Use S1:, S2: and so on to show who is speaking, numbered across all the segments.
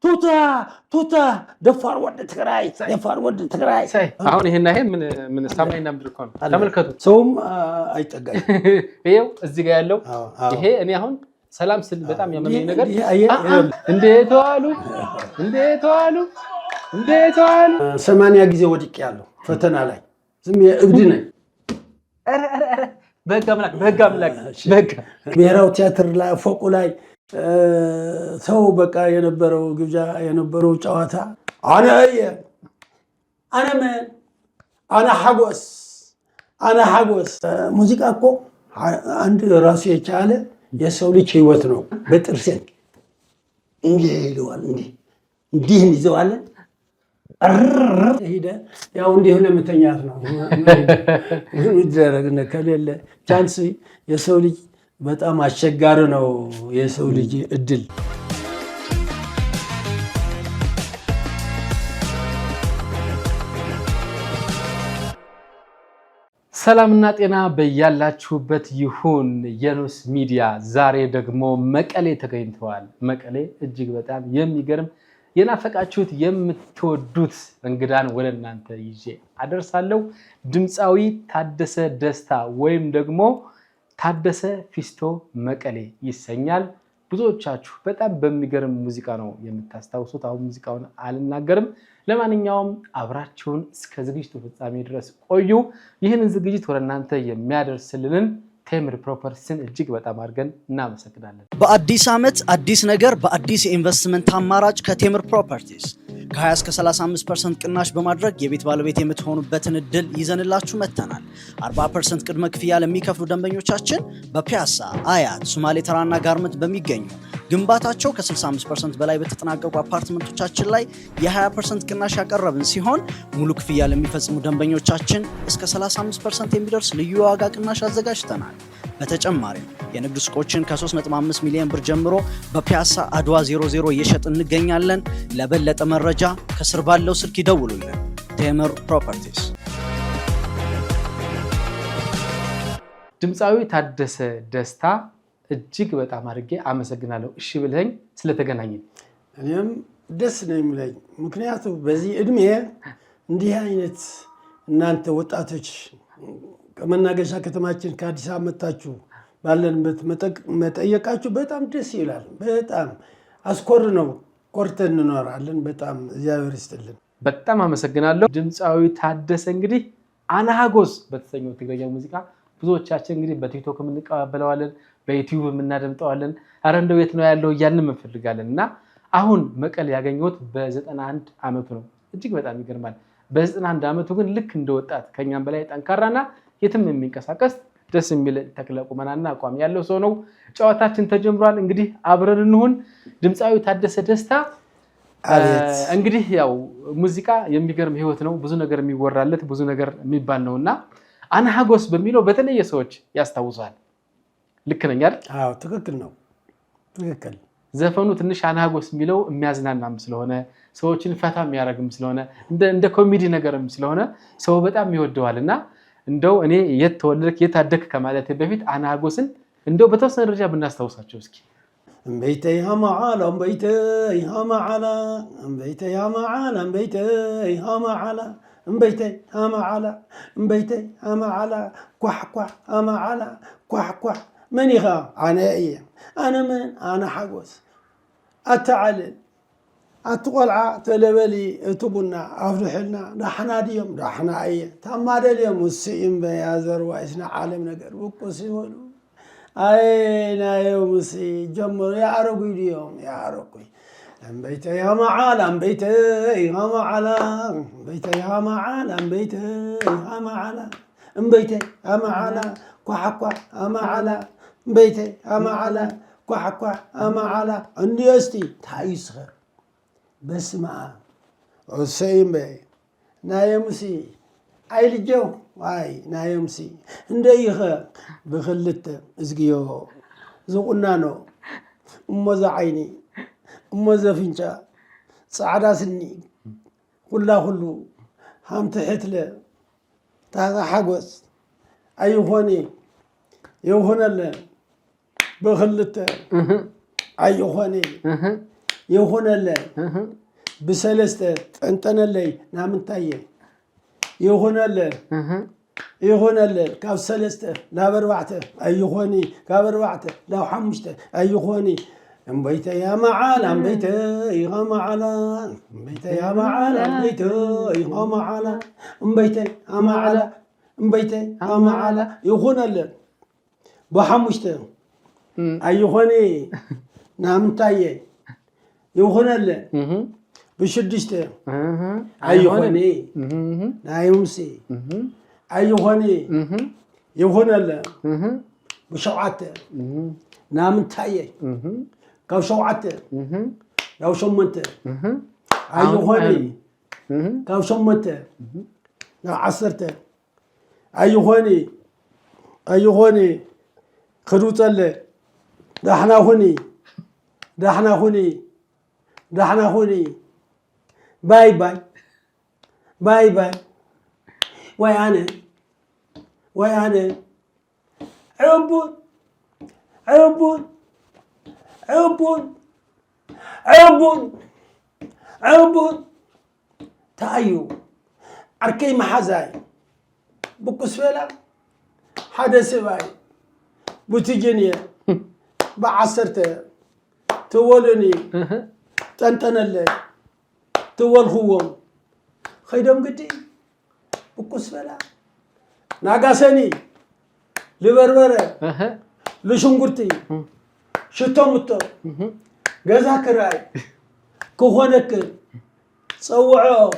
S1: توتا دفار ود تግራይ دفار ود تግራይ
S2: አሁን ይሄና ይሄ ምን ሰማይና ምድር እኮ ነው ተመልከቱ
S1: ሰውም አይጠጋኝ
S2: ይሄው እዚህ ጋር ያለው ይሄ እኔ አሁን ሰላም ስል በጣም ያመመኝ ነገር እንዴት ዋሉ
S1: 80 ጊዜ ወድቄ ያለው ፈተና ላይ ዝም የእብድ ነኝ
S2: በጋ አምላክ
S1: ብሔራዊ ቲያትር ላይ ፎቁ ላይ ሰው በቃ የነበረው ግብዣ የነበረው ጨዋታ አና ሐጎስ ሙዚቃ እኮ አንድ ራሱ የቻለ የሰው ልጅ ህይወት ነው በጥርሴን እንዲህ ይለዋል እንዲህ ይዘዋል ሄደ ያው እንዲህ ለምተኛት ነው ይደረግነ ከሌለ ቻንስ የሰው ልጅ በጣም አስቸጋሪ ነው የሰው ልጅ እድል
S2: ሰላምና ጤና በያላችሁበት ይሁን የኖስ ሚዲያ ዛሬ ደግሞ መቀሌ ተገኝተዋል መቀሌ እጅግ በጣም የሚገርም የናፈቃችሁት የምትወዱት እንግዳን ወለናንተ ይዤ አደርሳለሁ ድምጻዊ ታደሰ ደስታ ወይም ደግሞ ታደሰ ፊስቶ መቀሌ ይሰኛል ብዙዎቻችሁ በጣም በሚገርም ሙዚቃ ነው የምታስታውሱት አሁን ሙዚቃውን አልናገርም ለማንኛውም አብራችሁን እስከ ዝግጅቱ ፍጻሜ ድረስ ቆዩ ይህንን ዝግጅት ወለናንተ የሚያደርስልንን ቴምር ፕሮፐርቲስን እጅግ በጣም አድርገን እናመሰግናለን
S3: በአዲስ ዓመት አዲስ ነገር በአዲስ ኢንቨስትመንት አማራጭ ከቴምር ፕሮፐርቲስ ከ20 እስከ 35% ቅናሽ በማድረግ የቤት ባለቤት የምትሆኑበትን እድል ይዘንላችሁ መተናል 40% ቅድመ ክፍያ ለሚከፍሉ ደንበኞቻችን በፒያሳ አያት ሶማሌ ተራና ጋርመንት በሚገኙ ግንባታቸው ከ65% በላይ በተጠናቀቁ አፓርትመንቶቻችን ላይ የ20% ቅናሽ ያቀረብን ሲሆን ሙሉ ክፍያ ለሚፈጽሙ ደንበኞቻችን እስከ 35% የሚደርስ ልዩ ዋጋ ቅናሽ አዘጋጅተናል በተጨማሪም የንግድ ሱቆችን ከ3.5 ሚሊዮን ብር ጀምሮ በፒያሳ አድዋ 00 እየሸጥ እንገኛለን ለበለጠ መረጃ ከስር ባለው ስልክ ይደውሉልን ቴምር ፕሮፐርቲስ
S2: ድምጻዊ ታደሰ ደስታ እጅግ በጣም አድርጌ አመሰግናለሁ እሺ ብለኝ ስለተገናኘን
S1: እኔም ደስ ነው የሚለኝ ምክንያቱም በዚህ እድሜ እንዲህ አይነት እናንተ ወጣቶች ከመናገሻ ከተማችን ከአዲስ አበባ መጣችሁ ባለንበት መጠየቃችሁ በጣም ደስ ይላል በጣም አስኮር ነው ቆርተን እንኖራለን በጣም እግዚአብሔር ይስጥልን
S2: በጣም አመሰግናለሁ ድምጻዊ ታደሰ እንግዲህ አናሃጎስ በተሰኘው ትግረኛ ሙዚቃ ብዙዎቻችን እንግዲህ በቲክቶክ የምንቀበለዋለን በዩቲዩብ የምናደምጠዋለን አረ እንደው የት ነው ያለው ያንን እንፈልጋለንና አሁን መቀሌ ያገኘሁት በ91 አመቱ ነው እጅግ በጣም ይገርማል በ91 አመቱ ግን ልክ እንደወጣት ከኛም በላይ ጠንካራና የትም የሚንቀሳቀስ ደስ የሚል ተክለ ቁመናና አቋም ያለው ሰው ነው ጨዋታችን ተጀምሯል እንግዲህ አብረን እንሁን ድምጻዊ ታደሰ ደስታ እንግዲህ ያው ሙዚቃ የሚገርም ህይወት ነው ብዙ ነገር የሚወራለት ብዙ ነገር የሚባል ነውና አናሃጎስ በሚለው በተለየ ሰዎች ያስታውሳል ልክ ነኝ አይደል
S1: አዎ ትክክል ነው ትክክል
S2: ዘፈኑ ትንሽ አናሃጎስ የሚለው የሚያዝናናም ስለሆነ ሰዎችን ፈታ የሚያረግም ስለሆነ እንደ ኮሜዲ ነገርም ስለሆነ ሰው በጣም ይወደዋልና እንደው እኔ የተወለድክ የታደክ ከማለት በፊት አናሃጎስን እንደው በተወሰነ ደረጃ ብናስታውሳቸው እስኪ
S1: أنبيتي هم عالم بيتي هم على أنبيتي هم عالم بيتي هم على أنبيتي هم على أنبيتي هم على كح كح هم على كح كح من يخا أنا إيه أنا من أنا حقوس أتعلل أتقلع تلبلي تبنا أفرحنا رحنا ديم رحنا أيه تمام اليوم والسيم بيازر وإسنا عالم نقر وقصيمون أين يوم سي جمر يا عرقي اليوم يا عرقي أنبيتي يا معالم أنبيتي يا معالم أنبيتي يا معالم أنبيتي يا معالم أنبيتي يا معالم كح كح يا معالم أنبيتي يا معالم كح كح يا معالم عندي أستي تايسخر بس مع حسين بي نايم سي عيل جو واي نايم سي انديخ بخلت ازقيو زقنا نو امز عيني امز فينجا صعدا سني كله هم تحت له تاغا حقوس اي هوني يوهن له بخلت اي هوني يهونالله بسلسته طنطنلي نامنتايه يهونالله كاف سلسته لا بربعته ايخوني كابربعته لا حمشته ايخوني امبيت يا معال امبيت يا معال امبيت يا معال امبيت يا معال امبيت يا معال امبيت يا معال يهونالله بحمشته ايخوني نامنتايه يهونالله بشدشته ايخوني نايمسي ايخوني يهونالله بشوعته نامنتايه كاو شوعته ياو شمنته ايخوني كاو شمنته يا عصرته ايخوني خروطله دحنا هوني باي ويانا عبون تايو اركي محزاي بقسفلا حدث باي بوتيجينيا بعصرته تولني تنتنلي تول هو خيدم قدي بقسفلا ناقاسني لبربره لشنقرتي شتومتو جزاك راي كهونك صوعو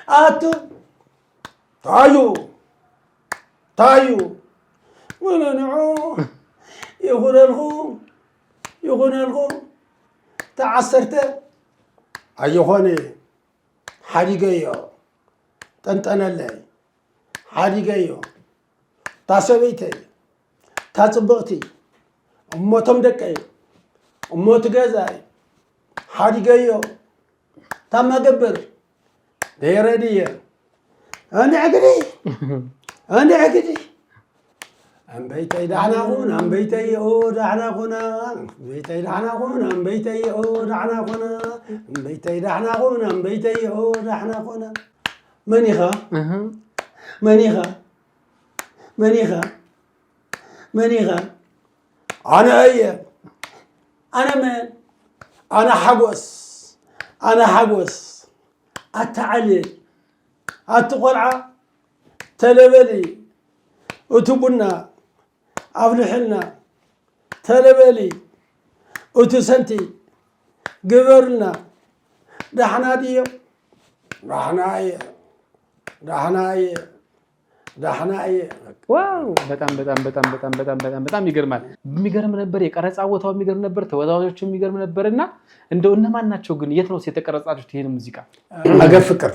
S1: آتو تايو ولا نعو يغون الغو تعسرته أيهوني حريقيو تنتنلي حريقيو تاسبيتي تاسبغتي أموتم دكي أموت غزاي حريقيو تاما قبر ديردية أنا عقدي أم بيتي دعنا غون أم بيتي دعنا غونا بيتي دعنا غون أم بيتي دعنا غونا أم بيتي دعنا غون أم بيتي دعنا غونا منيخة أنا أنا من أنا حقوس أتعلل أتقلع تلبلي أتبنا أفلحلنا تلبلي أتسنتي قبرنا دحناية
S2: ዋው በጣም ይገርማል። የሚገርም ነበር። የቀረጻ ቦታው የሚገርም ነበር። ተወዛዋዦቹ የሚገርም ነበርና እንደው እነማን ናቸው ግን የት ነው የተቀረጻችሁት ይሄን ሙዚቃ?
S1: አገር ፍቅር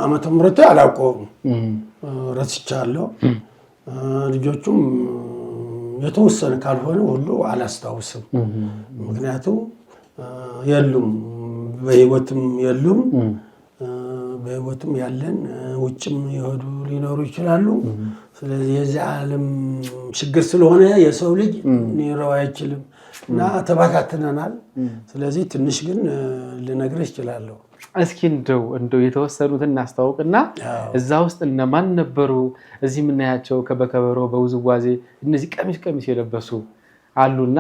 S1: ዓመተ ምህረቱ አላውቀውም፣ ረስቻለሁ። ልጆቹም የተወሰነ ካልሆነ ሁሉ አላስታውስም። ምክንያቱም የሉም፣ በህይወትም የሉም። በህይወትም ያለን ውጭም ይሄዱ ሊኖሩ ይችላሉ። ስለዚህ የዚህ ዓለም ችግር ስለሆነ የሰው ልጅ ሊኖር አይችልም እና ተባካትነናል። ስለዚህ ትንሽ ግን ልነግርህ እችላለሁ።
S2: እስኪ እንደው የተወሰኑትን እናስተዋውቅና እዛ ውስጥ እነማን ነበሩ? እዚህ የምናያቸው ከበከበሮ በውዝዋዜ እነዚህ ቀሚስ የለበሱ አሉና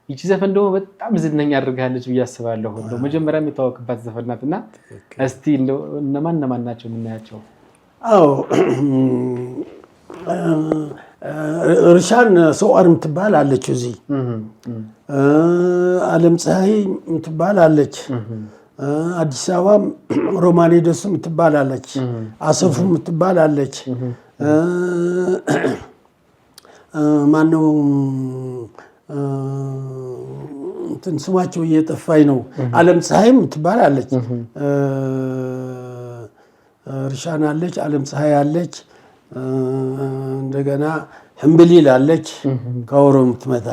S2: ይቺ ዘፈን ደግሞ በጣም ዝነኛ አድርጋለች ብዬ አስባለሁ። እንደው መጀመሪያ የሚታወቅባት ዘፈን ናትና እስቲ እንደው እነማን ናቸው የምናያቸው?
S1: አዎ ርሻን ሰዋር የምትባል አለች፣ እዚህ ዓለም ፀሐይ የምትባል አለች፣ አዲስ አበባ ሮማኔ ደሱ የምትባል አለች፣ አሰፉ የምትባል አለች። ማነው እንትን ስማቸው እየጠፋኝ ነው። ዓለም ፀሐይ የምትባል አለች፣ ርሻን አለች፣ ዓለም ፀሐይ አለች። እንደገና ህምብሊል አለች ከወሮ የምትመታ።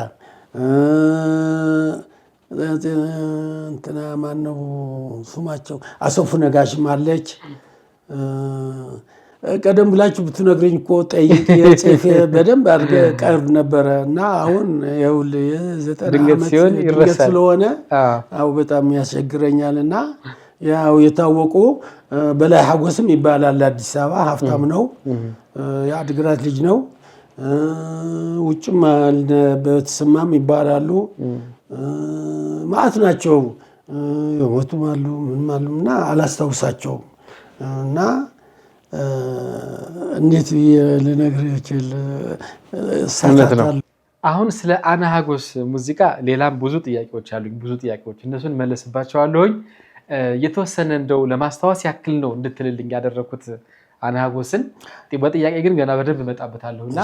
S1: እንትና ማነው ስማቸው? አሰፉ ነጋሽም አለች። ቀደም ብላችሁ ብትነግረኝ እኮ ጠይቄ ጽፌ በደንብ አድርገህ ቀርብ ነበረ እና አሁን ይኸውልህ የ90 ዓመት ድንገት ስለሆነ በጣም ያስቸግረኛል እና ያው የታወቁ በላይ ሀጎስም ይባላል አዲስ አበባ ሀብታም ነው የአድግራት ልጅ ነው ውጭም በተሰማም ይባላሉ ማአት ናቸው የሞቱም አሉ ምንም አሉና አላስታውሳቸውም እና እንዴት ልነግርህ እችላለሁ።
S2: አሁን ስለ አና ሀጎስ ሙዚቃ ሌላም ብዙ ጥያቄዎች አሉኝ ብዙ ጥያቄዎች እነሱን መለስባቸዋለሁኝ የተወሰነ እንደው ለማስታወስ ያክል ነው እንድትልልኝ ያደረኩት አና ሀጎስን በጥያቄ ግን ገና በደንብ መጣበታለሁና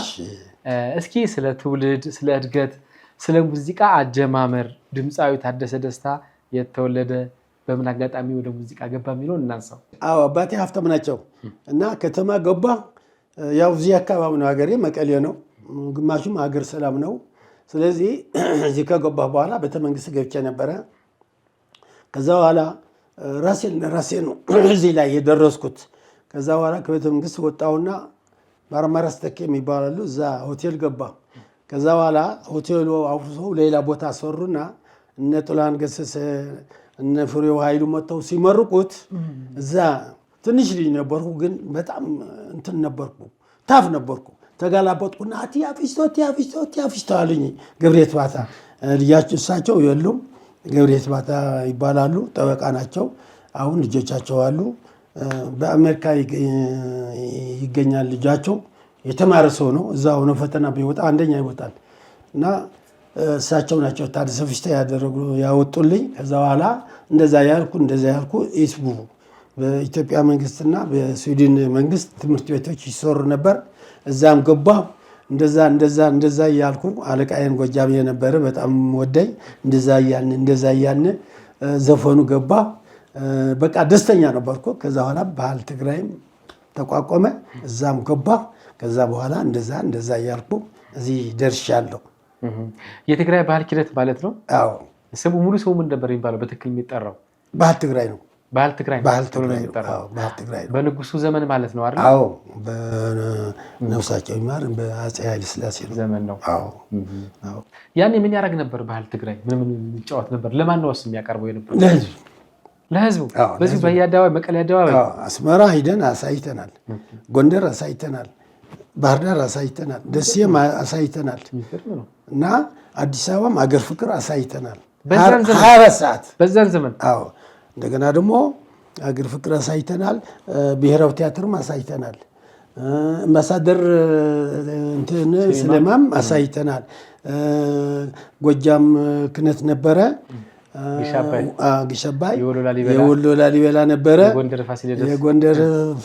S2: እስኪ ስለ ትውልድ ስለ እድገት ስለ ሙዚቃ አጀማመር ድምፃዊ ታደሰ ደስታ የተወለደ በምን አጋጣሚ ወደ ሙዚቃ ገባ የሚለውን እናንሳው።
S1: አባቴ ሀብታም ናቸው እና ከተማ ገባ ያው እዚህ አካባቢ ነው ሀገሬ መቀሌ ነው ግማሹም ሀገር ሰላም ነው ስለዚህ እዚህ ከገባ በኋላ ቤተመንግስት ገብቼ ነበረ ከዛ በኋላ ራሴ ነው እዚህ ላይ የደረስኩት ከዛ በኋላ ከቤተመንግስት ወጣውና ባርማራስ ተኬ የሚባላሉ እዛ ሆቴል ገባ ከዛ በኋላ ሆቴሉ አፍርሰው ሌላ ቦታ ሰሩና እነ ጥላን ገሰሰ እነ ፍሬው ኃይሉ መጥተው ሲመርቁት እዛ ትንሽ ልጅ ነበርኩ ግን በጣም እንትን ነበርኩ ታፍ ነበርኩ ተጋላበጥኩና አትያፊስቶ አሉኝ ገብሬት ባታ ልጃቸው እሳቸው የሉም ገብሬት ባታ ይባላሉ ጠበቃ ናቸው አሁን ልጆቻቸው አሉ በአሜሪካ ይገኛል ልጃቸው የተማረ ሰው ነው እዛ ሆነ ፈተና ቢወጣ አንደኛ ይወጣል እና እሳቸው ናቸው ታደሰ ፊሽታ ያወጡልኝ ከዛ በኋላ እንደዛ ያልኩ ኢስቡ በኢትዮጵያ መንግስትና በስዊድን መንግስት ትምህርት ቤቶች ይሰሩ ነበር እዛም ገባ እንደዛ ያልኩ አለቃዬን ጎጃም የነበረ በጣም ወደኝ እንደዛ ያን ዘፈኑ ገባ በቃ ደስተኛ ነበርኩ ከዛ በኋላ ባህል ትግራይም ተቋቋመ እዛም ገባ ከዛ በኋላ እንደዛ ያልኩ እዚህ ደርሻለሁ
S2: የትግራይ ባህል ኪነት ማለት ነው
S1: አዎ
S2: ስሙ ሙሉ ስሙ ምን ነበር የሚባለው በትክክል የሚጠራው
S1: ባህል ትግራይ ነው
S2: ባህል ትግራይ በንጉሱ ዘመን ማለት ነው አይደል
S1: አዎ በነፍሳቸው ይማር በአፄ ኃይለ ሥላሴ
S2: ዘመን ነው
S1: አዎ
S2: ያኔ ምን ያደርግ ነበር ባህል ትግራይ ምን ይጫወት ነበር ለማን ነው የሚያቀርበው የነበረው ለህዝቡ በዚህ በያዳዋ መቀሌ አደባባይ
S1: አስመራ ሄደን አሳይተናል ጎንደር አሳይተናል ባህር ዳር አሳይተናል ደሴም አሳይተናል እና አዲስ አበባም አገር ፍቅር አሳይተናል 24 ሰዓት
S2: በዛን ዘመን
S1: አዎ እንደገና ደግሞ አገር ፍቅር አሳይተናል ብሔራዊ ቲያትርም አሳይተናል አምባሳደር እንትን ስለማም አሳይተናል ጎጃም ክነት ነበረ ግሸባይ የወሎ ላሊበላ ነበረ የጎንደር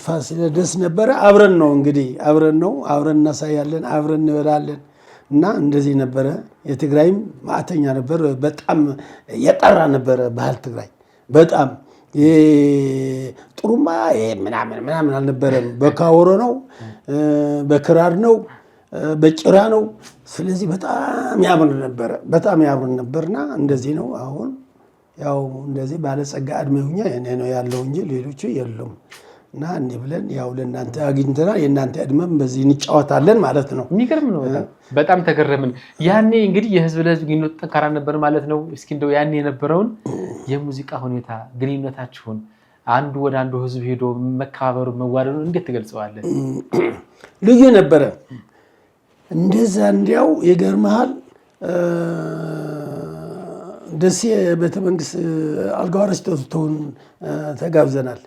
S1: ፋሲለደስ ነበረ አብረን ነው እንግዲህ አብረን እናሳያለን አብረን እንበላለን እና እንደዚህ ነበረ የትግራይም ማዕተኛ ነበር በጣም የጠራ ነበረ ባህል ትግራይ በጣም ጥሩማ ምናምን አልነበረም በካወሮ ነው በክራር ነው በጭራ ነው ስለዚህ በጣም ያምር ነበርና እንደዚህ ነው አሁን ያው እንደዚህ ባለጸጋ እድሜ ሆኜ እኔ ነው ያለው እንጂ ሌሎቹ የሉም እና እንዴ ብለን ያው ለእናንተ አግኝተናል የእናንተ እድሜም በዚህ እንጫወታለን ማለት ነው
S2: የሚገርም ነው በጣም ተገረምን ያኔ እንግዲህ የህዝብ ለህዝብ ግንኙነት ጠንካራ ነበር ማለት ነው እስኪ እንደው ያኔ የነበረውን የሙዚቃ ሁኔታ ግንኙነታችሁን አንዱ ወደ አንዱ ህዝብ ሄዶ መከባበሩ መዋደዱ እንዴት ትገልጸዋለህ
S1: ልዩ ነበረ እንደዛ እንዲያው ይገርማል ደሴ ቤተመንግስት አልጋወራሽ ተጋብዘናል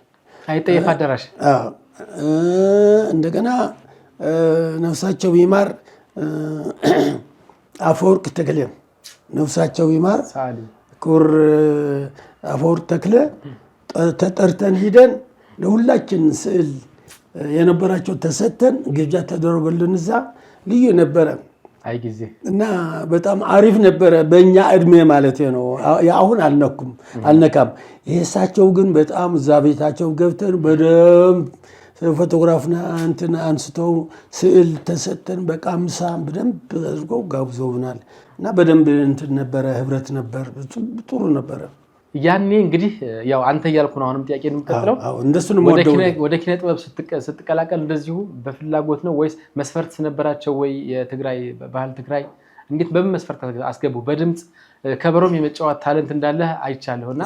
S2: አይጠየፍ አዳራሽ
S1: እንደገና ነፍሳቸው ይማር አፈወርቅ ተክለ ነፍሳቸው ይማር ኩር አፈወርቅ ተክለ ተጠርተን ሄደን ለሁላችን ስዕል የነበራቸው ተሰተን ግብዣ ተደረገልን እዛ ልዩ ነበረ
S2: አይ ጊዜ
S1: እና በጣም አሪፍ ነበረ በእኛ እድሜ ማለት ነው አሁን አልነካም የእሳቸው ግን በጣም እዛ ቤታቸው ገብተን በደንብ ፎቶግራፍና እንትን አንስተው ስዕል ተሰተን በቃ ምሳም በደንብ አድርገው ጋብዘውናል እና በደንብ እንትን ነበረ ህብረት ነበር ጥሩ ነበረ
S2: ያኔ እንግዲህ ያው አንተ እያልኩ ነው አሁንም ጥያቄ ነው የምትቀጥለው
S1: እንደሱንም
S2: ወደ ኪነ ጥበብ ስትቀላቀል እንደዚሁ በፍላጎት ነው ወይስ መስፈርት ነበራቸው ወይ የትግራይ ባህል ትግራይ እንዴት በምን መስፈርት አስገቡ በድምጽ ከበሮም የመጫወት ታለንት እንዳለ አይቻለሁና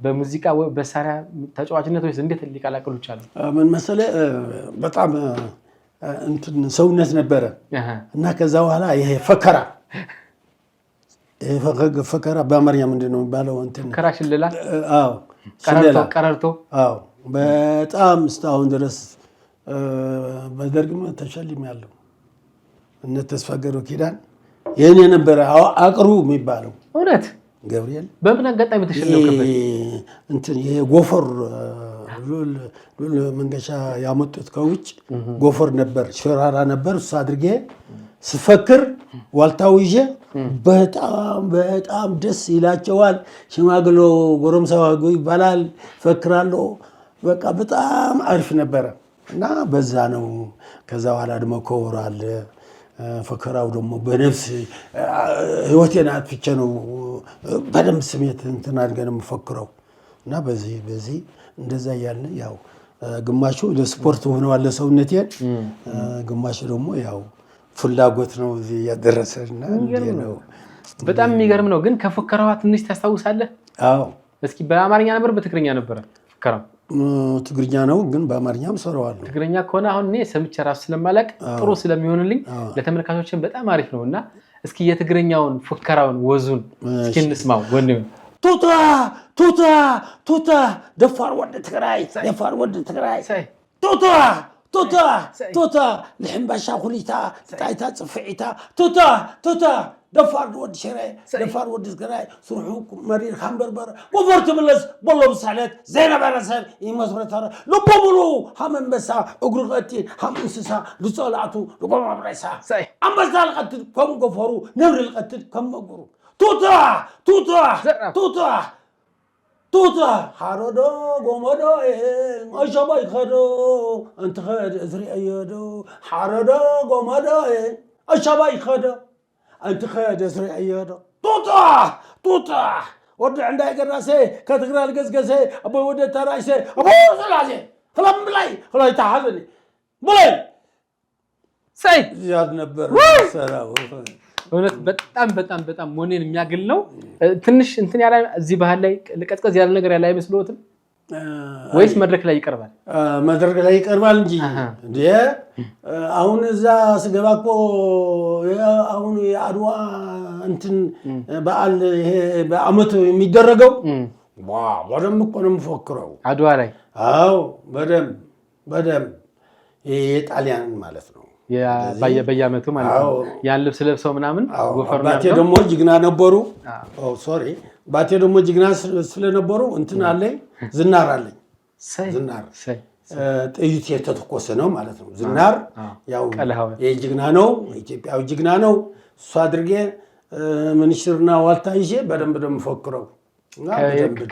S2: በሙዚቃ በሳሪያ ተጫዋችነት ወይስ እንዴት ሊቀላቀሉ ይችላል
S1: ምን መሰለ በጣም እንትን ሰውነት ነበረ እና ከዛ በኋላ ይሄ ፈከራ ፈከራ በአማርኛ ምንድነው የሚባለው እንትን
S2: ከራሽ ለላ
S1: አዎ
S2: ቀረርቶ
S1: አዎ በጣም እስካሁን ድረስ በደርግም ተሸልም ያለው እነ ተስፋ ገብረ ኪዳን የኔ ነበር አቅሩ የሚባለው
S2: እውነት
S1: ገብርኤል
S2: በምን አጋጣሚ ተሸለምከበት
S1: እንትን ይሄ ጎፈር ሉል መንገሻ ያመጡት ከውጭ ጎፈር ነበር ሽራራ ነበር እሱ አድርጌ ስፈክር ዋልታውዬ በጣም ደስ ይላቸዋል ሽማግሎ ጎረምሳው ይባላል ፈክራለሁ በቃ በጣም አሪፍ ነበር እና በዛ ነው ከዛ በኋላ ደግሞ ኮራል ፈከራው ደግሞ በነፍስ ህይወቴን አጥፍቼ ነው በደም ስሜት እንትን አድርገን መፈክረው እና በዚህ እንደዛ ያልን ያው ግማሹ ለስፖርት ሆነዋል ለሰውነቴን ግማሹ ደግሞ ያው ፍላጎት ነው እዚህ ያደረሰና ነው
S2: በጣም የሚገርም ነው ግን ከፈከራው ትንሽ ታስታውሳለህ
S1: አዎ
S2: እስኪ በአማርኛ ነበር በትግርኛ ነበር ፈከራው
S1: ትግርኛ ነው ግን በአማርኛም ሰራዋለሁ
S2: ትግርኛ ከሆነ አሁን እኔ ሰምቼ ራሱ ስለማላቅ ጥሩ ስለሚሆንልኝ ለተመልካቾችን በጣም አሪፍ ነውና እስኪ የትግርኛውን ፈከራውን ወዙን እስኪ እንስማው ወንድም ቱታ
S1: ደፋር ወደ ትግራይ توتا الحنباشا خليتا تايتا صفعيتا توتا دفار ود شراي دفار ود سكراي سرحوك مرير خمبربر وفرت ملس والله بسالت زينب برسل يمسرتها لبوبلو هم انبسا اغرقتي هم انسسا لصلاتو لقوم بريسا ام بسال قتل كم غفرو نمر القتل كم غرو توتا حارودو غومودو اشباي خدو انت خد ازري ايدو حارودو غومودو اشباي خدو انت خد ازري ايدو توتا ودع عندها قراسي كتقرا القزقزي ابو ود ترايسي ابو سلازي خلم بلاي خلاي تحزني بلاي
S2: سي
S1: زياد نبر سلام
S2: እውነት በጣም ሞኔን የሚያግል ነው ትንሽ እንትን ያለ እዚህ ባህል ላይ ለቀጥቀዝ ያለ ነገር ያለ አይመስልዎትም ወይስ መድረክ ላይ ይቀርባል
S1: መድረክ ላይ ይቀርባል እንጂ እንዴ አሁን እዛ ስገባኮ አሁን የአድዋ እንትን በዓል ይሄ በአመት የሚደረገው በደንብ እኮ ነው የምፎክረው
S2: አድዋ ላይ
S1: አዎ በደንብ የጣሊያን ማለት ነው
S2: በየአመቱ ማለት ነው ያን ልብስ ለብሰው ምናምን
S1: ጎፈርና ባቴ ደግሞ ጅግና ነበሩ ሶሪ ባቴ ደግሞ ጅግና ስለነበሩ እንትን አለኝ ዝናር አለኝ ዝናር ጥይት የተተኮሰ ነው ማለት ነው ዝናር ያው የጅግና ነው ኢትዮጵያዊ ጅግና ነው እሱ አድርጌ ሚኒስትርና ዋልታ ይዤ በደንብ ደም ፈክረው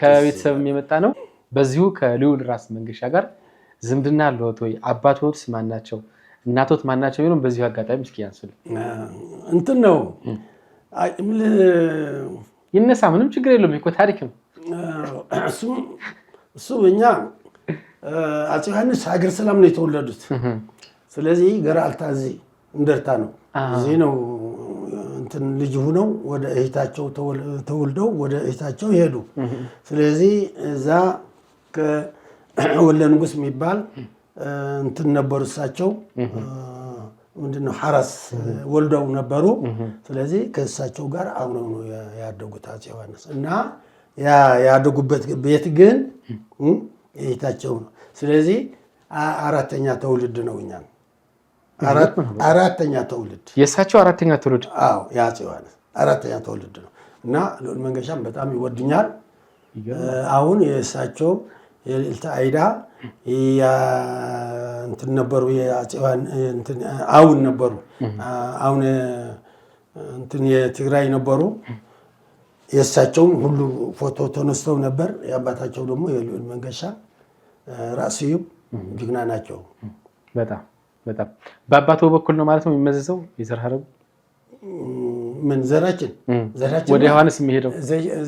S2: ከቤተሰብ የመጣ ነው በዚሁ ከልዑል ራስ መንገሻ ጋር ዝምድና አለዎት ወይ አባቶት ማን ናቸው እናቶት ማናቸው ይሉን በዚህ አጋጣሚ እስኪ ያንሱል
S1: እንትን ነው
S2: ይነሳ ምንም ችግር የለውም እኮ ታሪክ ነው
S1: እሱ እኛ አፄ ዮሐንስ ሀገር ሰላም ነው የተወለዱት ስለዚህ ገራልታ እዚህ እንደርታ ነው እዚህ ነው እንትን ልጅ ሆነው ወደ እህታቸው ተወልደው ወደ እህታቸው ይሄዱ ስለዚህ እዛ ከወለ ንጉስ የሚባል እንትን ነበሩ እሳቸው ምንድነው ሐራስ ወልደው ነበሩ ስለዚህ ከእሳቸው ጋር አብረው ነው ያደጉት አፄ ዮሐንስ እና ያደጉበት ቤት ግን እህታቸው ነው ስለዚህ አራተኛ ተውልድ ነው እኛ አራተኛ ተውልድ
S2: የእሳቸው አራተኛ ተውልድ
S1: አዎ የአፄ ዮሐንስ አራተኛ ተውልድ ነው እና ልዑል መንገሻም በጣም ይወድኛል አሁን የእሳቸው የልዕልት አይዳ እንትን ነበሩ የአፄዋን እንትን አሁን ነበሩ አሁን እንትን የትግራይ ነበሩ የእሳቸው ሁሉ ፎቶ ተነስተው ነበር ያባታቸው ደግሞ የልዑል መንገሻ ራስዩ ጅግና ናቸው
S2: በጣም በአባቱ በኩል ነው ማለት ነው የሚመዘዘው የዘር ሐረግ
S1: ምን ዘራችን
S2: ወደ ዮሐንስ የሚሄደው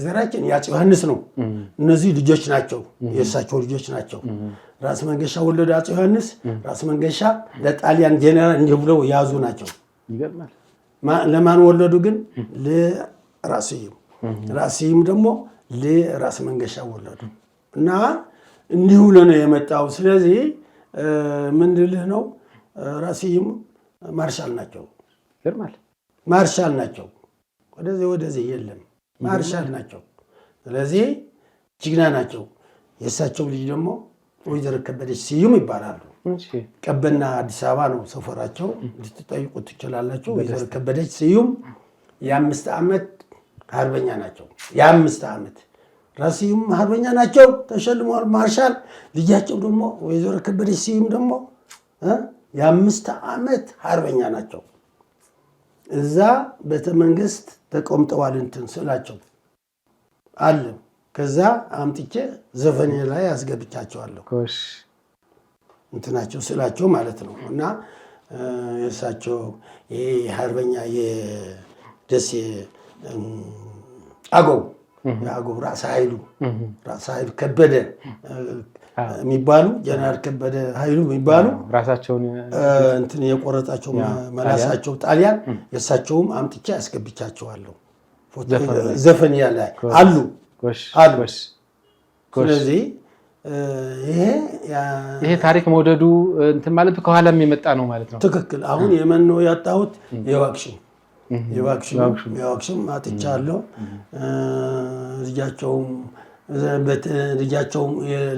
S1: ዘራችን ያጽ ዮሐንስ ነው። እነዚህ ልጆች ናቸው፣ የእሳቸው ልጆች ናቸው። ራስ መንገሻ ወለደ አፄ ዮሐንስ። ራስ መንገሻ ለጣሊያን ጄኔራል እንዲህ ብለው ያዙ ናቸው።
S2: ይገርማል።
S1: ለማን ወለዱ ግን? ለራስ ስዩም። ራስ ስዩም ደግሞ ለራስ መንገሻ ወለዱ እና እንዲሁ ነው የመጣው። ስለዚህ ምን ልልህ ነው ራስ ስዩም ማርሻል ናቸው።
S2: ይገርማል።
S1: ማርሻል ናቸው። ወደዚህ የለም ማርሻል ናቸው። ስለዚህ ጅግና ናቸው። የእሳቸው ልጅ ደግሞ ወይዘሮ ከበደች ስዩም ይባላሉ። ቀበና አዲስ አበባ ነው ሰፈራቸው። ልትጠይቁ ትችላላችሁ። ወይዘሮ ከበደች ስዩም የ5 ዓመት አርበኛ ናቸው። የ5 ዓመት ራስ ስዩም አርበኛ ናቸው፣ ተሸልመዋል ማርሻል። ልጃቸው ደግሞ ወይዘሮ ከበደች ስዩም ደግሞ የ5 ዓመት አርበኛ ናቸው። እዛ ቤተመንግስት ተቀምጠዋል። እንትን ስላቸው አለ። ከዛ አምጥቼ ዘፈኔ ላይ አስገብቻቸዋለሁ። እንትናቸው ስላቸው ማለት ነው። እና የእሳቸው ይሄ አርበኛ የደሴ አገው ራስ ኃይሉ ከበደ የሚባሉ ጀነራል ከበደ ኃይሉ የሚባሉ
S2: ራሳቸውን
S1: እንትን የቆረጣቸው መላሳቸው ጣሊያን የእሳቸውም አምጥቼ አስገብቻቸዋለሁ። ዘፈን ላይ አሉ። ስለዚህ
S2: ይሄ ታሪክ መውደዱ እንትን ማለት ከኋላም የመጣ ነው ማለት ነው።
S1: ትክክል። አሁን የመን ነው ያጣሁት። የዋክሽም አጥቻለሁ።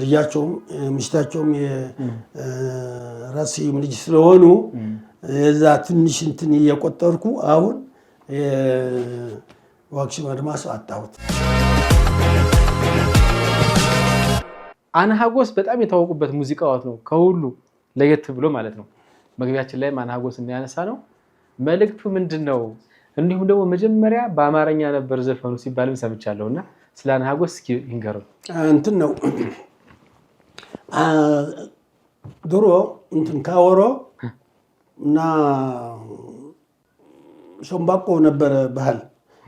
S1: ልጃቸውም ሚስታቸውም የራስ ስዩም ልጅ ስለሆኑ የዛ ትንሽ እንትን እየቆጠርኩ አሁን የዋክሽም አድማሱ አጣሁት።
S2: አናሃጎስ በጣም የታወቁበት ሙዚቃዎት ነው ከሁሉ ለየት ብሎ ማለት ነው። መግቢያችን ላይ አናሃጎስ እንያነሳ ነው። መልእክቱ ምንድነው? እንዲሁም ደግሞ መጀመሪያ በአማርኛ ነበር ዘፈኑ ሲባልም ሰምቻለሁና ስለ አናሃጎስ እስኪ ይንገሩ።
S1: እንትን ነው ድሮ እንትን ካወሮ እና ሾምባቆ ነበረ ባህል።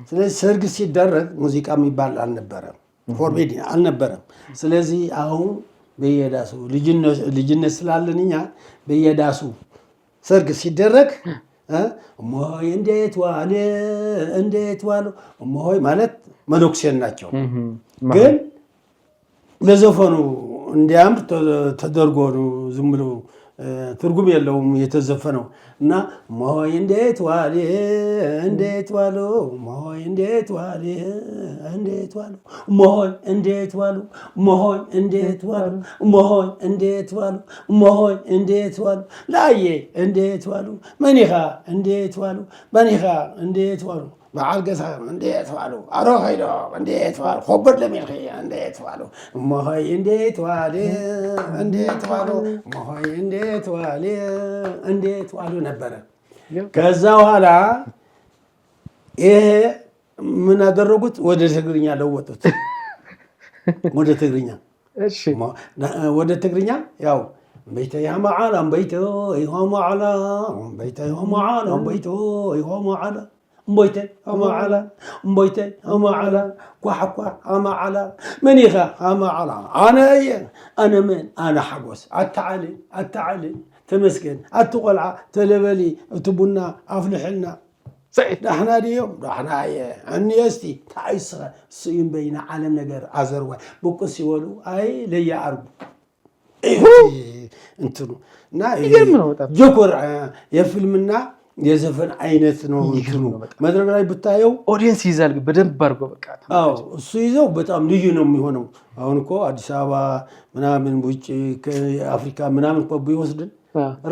S1: ስለዚህ ሰርግ ሲደረግ ሙዚቃ የሚባል አልነበረም፣ ፎርቤድ አልነበረም። ስለዚህ አሁን በየዳሱ ልጅነት ስላለን እኛ በየዳሱ ሰርግ ሲደረግ እሞሆይ እንዴት ዋሉ እሞሆይ ማለት መነኩሴን ናቸው። ግን ለዘፈኑ እንዲያምር ተደርጎ ነው፣ ዝም ብሎ ትርጉም የለውም የተዘፈነው እና እሞሆይ እንዴት ዋሉ እሞሆይ እንዴት ዋሉ እሞሆይ እንዴት ዋሉ እሞሆይ እንዴት ዋሉ እሞሆይ እንዴት ዋሉ እሞሆይ እንዴት ዋሉ ላዬ እንዴት ዋሉ መኒኻ እንዴት ዋሉ በኒኻ እንዴት ዋሉ በዓል ገሳ እንዴት ዋሉ አሮኸይዶ እንዴት ዋሉ ኾበር ለሚልኺ እንዴት ዋሉ እሞሆይ እንዴት ዋሉ እንዴት ዋሉ እሞሆይ እንዴት ዋሉ እንዴት ዋሉ ነበረ። ከዛ በኋላ ይሄ ምን አደረጉት? ወደ ትግርኛ ለወጡት። ወደ ትግርኛ ያው በይተ ያማዓላ በይተ ይሆማዓላ በይተ ይሆማዓላ በይተ ይሆማዓላ እምቦይተ አማዓላ እምቦይተ አማዓላ ኳሓኳ አማዓላ መኒኻ አማዓላ ኣነ መን ኣነ ሓጎስ ኣተዓሊ ተመስገን ኣትቆልዓ ተለበሊ እቲ ቡና ኣፍልሕልና ዳሕና ድዮም ዳሕና እኒየስቲ ታይስኸ ስዩም በይና ዓለም ነገር ኣዘርዋ ብቁስ ይበሉ አይ ለየዓርጉ እንትኑ እና ጀኮር የፊልምና የዘፈን አይነት ነው። እንትኑ መድረክ ላይ ብታየው
S2: ኦዲየንስ ይዛል በደንብ አድርጎ በቃ
S1: እሱ ይዘው በጣም ልዩ ነው የሚሆነው። አሁን እኮ አዲስ አበባ ምናምን ውጭ ከአፍሪካ ምናምን እኮ ቢወስድን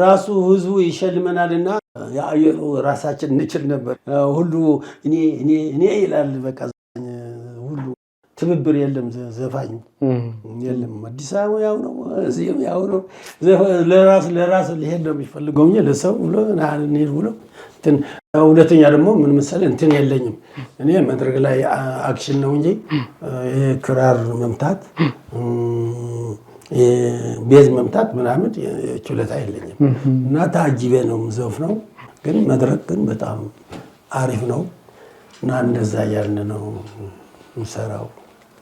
S1: ራሱ ህዝቡ ይሸልመናልና የአየሩ ራሳችን እንችል ነበር። ሁሉ እኔ ይላል በቃ ሁሉ ትብብር የለም፣ ዘፋኝ የለም። አዲስ አበባ ያው ነው፣ እዚህም ያው ነው። ለራስ ሊሄድ ነው የሚፈልገው እንጂ ለሰው ብሎ እንሂድ ብሎ ሁለተኛ ደግሞ ምን መሰለህ እንትን የለኝም እኔ መድረክ ላይ አክሽን ነው እንጂ ክራር መምታት ቤዝ መምታት ምናምን ችሎታ የለኝም እና ታጅቤ ነው የምዘፍነው። ግን መድረክ ግን በጣም አሪፍ ነው። እና እንደዛ ያልን ነው እንሰራው።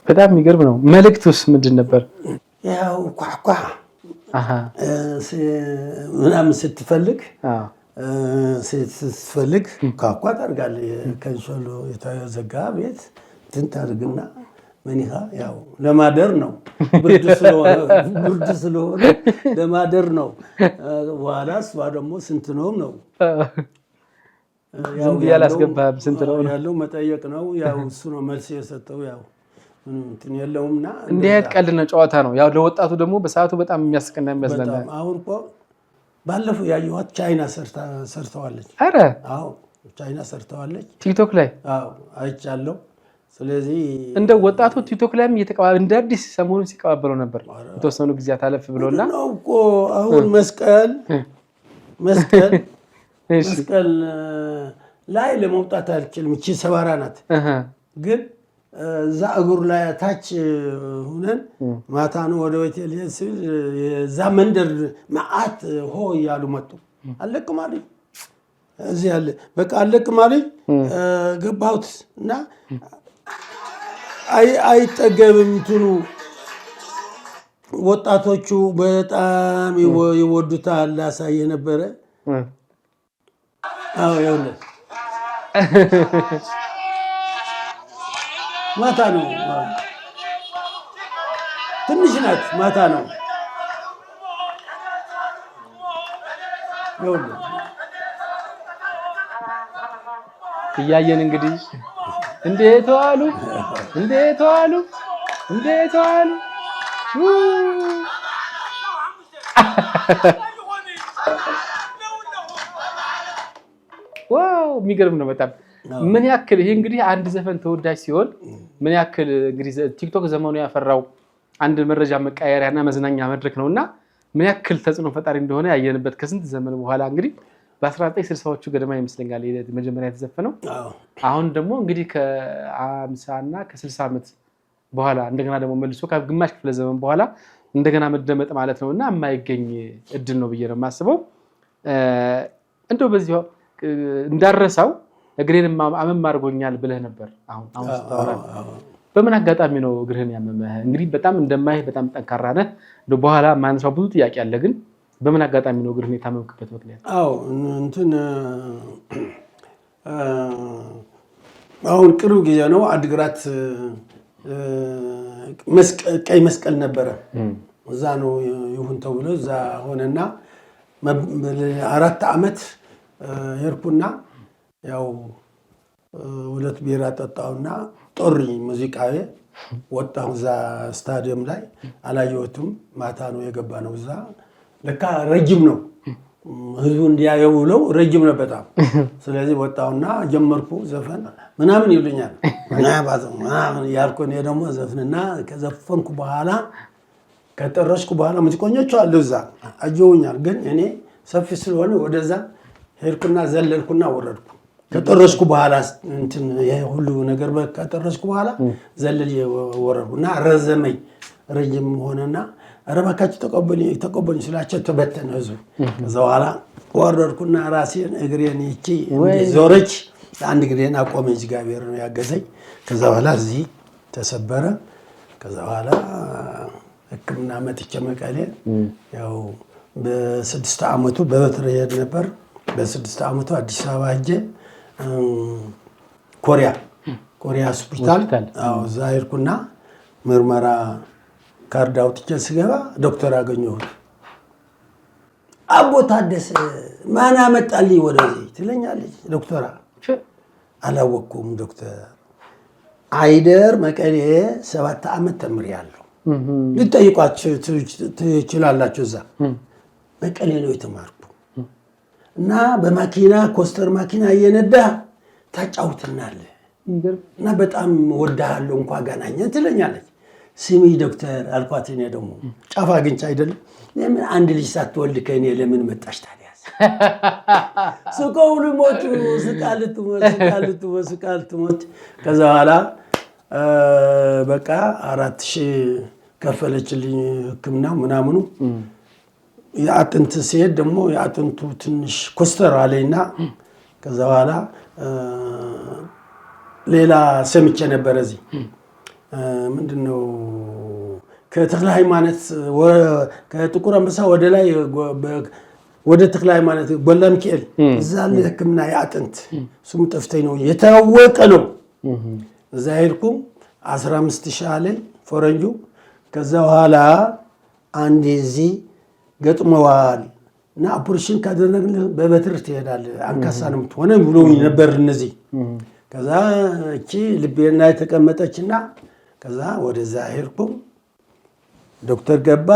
S2: በጣም የሚገርም ነው። መልእክቱስ ምንድን ነበር?
S1: ያው ኳኳ ምናምን ስትፈልግ ኳኳ ታርጋለህ። ከንሶሎ የተዘጋ ቤት ትንታርግና መኒካ ያው ለማደር ነው። ብርድ ስለሆነ ለማደር ነው። በኋላ እሷ ደግሞ ስንት ነው
S2: ያው ያላስገባም ስንት ነው
S1: ያለው መጠየቅ ነው። ያው እሱ ነው መልስ የሰጠው። ያው እንትን የለውምና
S2: እንዲህ አይነት ቀልድ ነው፣ ጨዋታ ነው። ያው ለወጣቱ ደግሞ በሰዓቱ በጣም የሚያስቀና የሚያዝናና።
S1: አሁን እኮ ባለፈው ያየኋት ቻይና ሰርተዋለች።
S2: አረ
S1: አዎ ቻይና ሰርተዋለች
S2: ቲክቶክ ላይ።
S1: አዎ አይቻለሁ። ስለዚህ
S2: እንደ ወጣቱ ቲክቶክ ላይም እንደ አዲስ ሰሞኑን ሲቀባበለው ነበር። የተወሰኑ ጊዜያት አለፍ ብሎና
S1: ነው እኮ አሁን መስቀል ላይ ለመውጣት አልችልም። እቺ ሰባራ ናት። ግን እዛ እግሩ ላይ ታች ሆነን ማታ ነው ወደ ሆቴል ሲል የዛ መንደር ማአት ሆ እያሉ መጡ። አለቅም አለኝ እዚህ ያለ በቃ አለቅም አለኝ። ገባሁት እና አይጠገብም እንትኑ ወጣቶቹ በጣም ይወዱታል። ላሳየ ነበረ። አዎ ይኸውልህ ማታ ነው፣ ትንሽ ናት። ማታ ነው ይኸውልህ
S2: እያየን እንግዲህ እንዴት ዋሉ ዋው የሚገርም ነው በጣም። ምን ያክል ይሄ እንግዲህ አንድ ዘፈን ተወዳጅ ሲሆን ምን ያክል እንግዲህ ቲክቶክ ዘመኑ ያፈራው አንድ መረጃ መቀያየሪያና መዝናኛ መድረክ ነውና ምን ያክል ተጽዕኖ ፈጣሪ እንደሆነ ያየንበት ከስንት ዘመን በኋላ እንግዲህ በ1960ዎቹ ገደማ ይመስለኛል መጀመሪያ የተዘፈነው። አሁን ደግሞ እንግዲህ ከ50 እና ከ60 ዓመት በኋላ እንደገና ደግሞ መልሶ ከግማሽ ክፍለ ዘመን በኋላ እንደገና መደመጥ ማለት ነውና የማይገኝ እድል ነው ብዬ ነው የማስበው። እንደው በዚህ እንዳረሳው እግሬን አመም አድርጎኛል ብለህ ነበር። አሁን ስታወራ በምን አጋጣሚ ነው እግርህን ያመመህ? እንግዲህ በጣም እንደማይህ በጣም ጠንካራ ነህ። እንደው በኋላ ማንሳው ብዙ ጥያቄ አለ፣ ግን በምን አጋጣሚ ነው እግርህን የታመምክበት ምክንያት?
S1: አዎ እንትን አሁን ቅርብ ጊዜ ነው አድግራት ቀይ መስቀል ነበረ። እዛ ነው ይሁን ተብሎ እዛ ሆነና 4 ዓመት ሄድኩና ያው 2 ቢራ ጠጣውና ጦሪ ሙዚቃዬ ወጣሁ። እዛ ስታዲየም ላይ አላየሁትም። ማታ ነው የገባ ነው። እዛ ለካ ረጅም ነው ህዝቡ እንዲያየው ብለው ረጅም ነው በጣም። ስለዚህ ወጣሁና ጀመርኩ ዘፈን ምናምን ይሉኛል ምናምን ያልኩ እኔ ደግሞ ዘፍንና ከዘፈንኩ በኋላ ከጨረስኩ በኋላ ሙዚቀኞቹ አሉ እዛ አጀውኛል። ግን እኔ ሰፊ ስለሆነ ወደዛ ሄድኩና ዘለልኩና ወረድኩ። ከጨረስኩ በኋላ እንትን ይሄ ሁሉ ነገር ከጨረስኩ በኋላ ዘለል ወረድኩና ረዘመኝ። ረጅም ሆነና አረባካች ተቀበሉኝ ስላቸው ተበተነ ህዝቡ። ከዛ በኋላ ወረድኩና ራሴን እግሬን ይቺ ዞረች። አንድ እግሬን አቆመኝ። እግዚአብሔር ነው ያገዘኝ። ከዛ በኋላ እዚህ ተሰበረ። ከዛ በኋላ ሕክምና መጥቼ መቀሌ ያው በ6 ዓመቱ በበትር ሄድ ነበር። በ6 ዓመቱ አዲስ አበባ ሄጄ ኮሪያ ሆስፒታል እዛ ሄድኩና ምርመራ ካርድ አውጥቼ ስገባ ዶክተር አገኘሁት። አቦ ታደሰ ማን አመጣልኝ ወደዚህ ትለኛለች ዶክተራ። አላወቅኩም ዶክተር አይደር መቀሌ 7 ዓመት ተምሬያለሁ። ልጠይቋችሁ ትችላላችሁ። እዛ መቀሌ ነው የተማርኩ እና በማኪና ኮስተር ማኪና እየነዳ ታጫውትናለህ እና በጣም ወድሃለሁ እንኳን ገናኘን ትለኛለች። ስሚ ዶክተር አልኳት። እኔ ደግሞ ጫፍ አግኝቼ አይደለም ለምን አንድ ልጅ ሳትወልድ ከእኔ ለምን መጣሽ ታዲያ? ስቀው ልሞቱ ስቃልት ሞት። ከዛ በኋላ በቃ 4000 ከፈለችልኝ ሕክምና ምናምኑ። የአጥንት ሲሄድ ደግሞ የአጥንቱ ትንሽ ኮስተር አለኝና ከዛ በኋላ ሌላ ሰምቼ ነበር እዚህ ምንድነው ከተክለ ሃይማኖት ከጥቁር አንበሳ ወደ ላይ ወደ ተክለ ሃይማኖት ጎላ ሚካኤል እዛ ለሕክምና ያጥንት ስሙ ጠፍተኝ ነው የታወቀ ነው። እዛ ሄድኩ 15000 አለኝ ፈረንጁ። ከዛ በኋላ አንዴ እዚህ ገጥመዋል እና ኦፕሬሽን ካደረግን በበትር ትሄዳለህ አንካሳ ነው የምትሆነው ብሎኝ ነበር እነዚህ። ከዛ እቺ ልቤና የተቀመጠችና ከዛ ወደዛ ሄድኩ። ዶክተር ገባ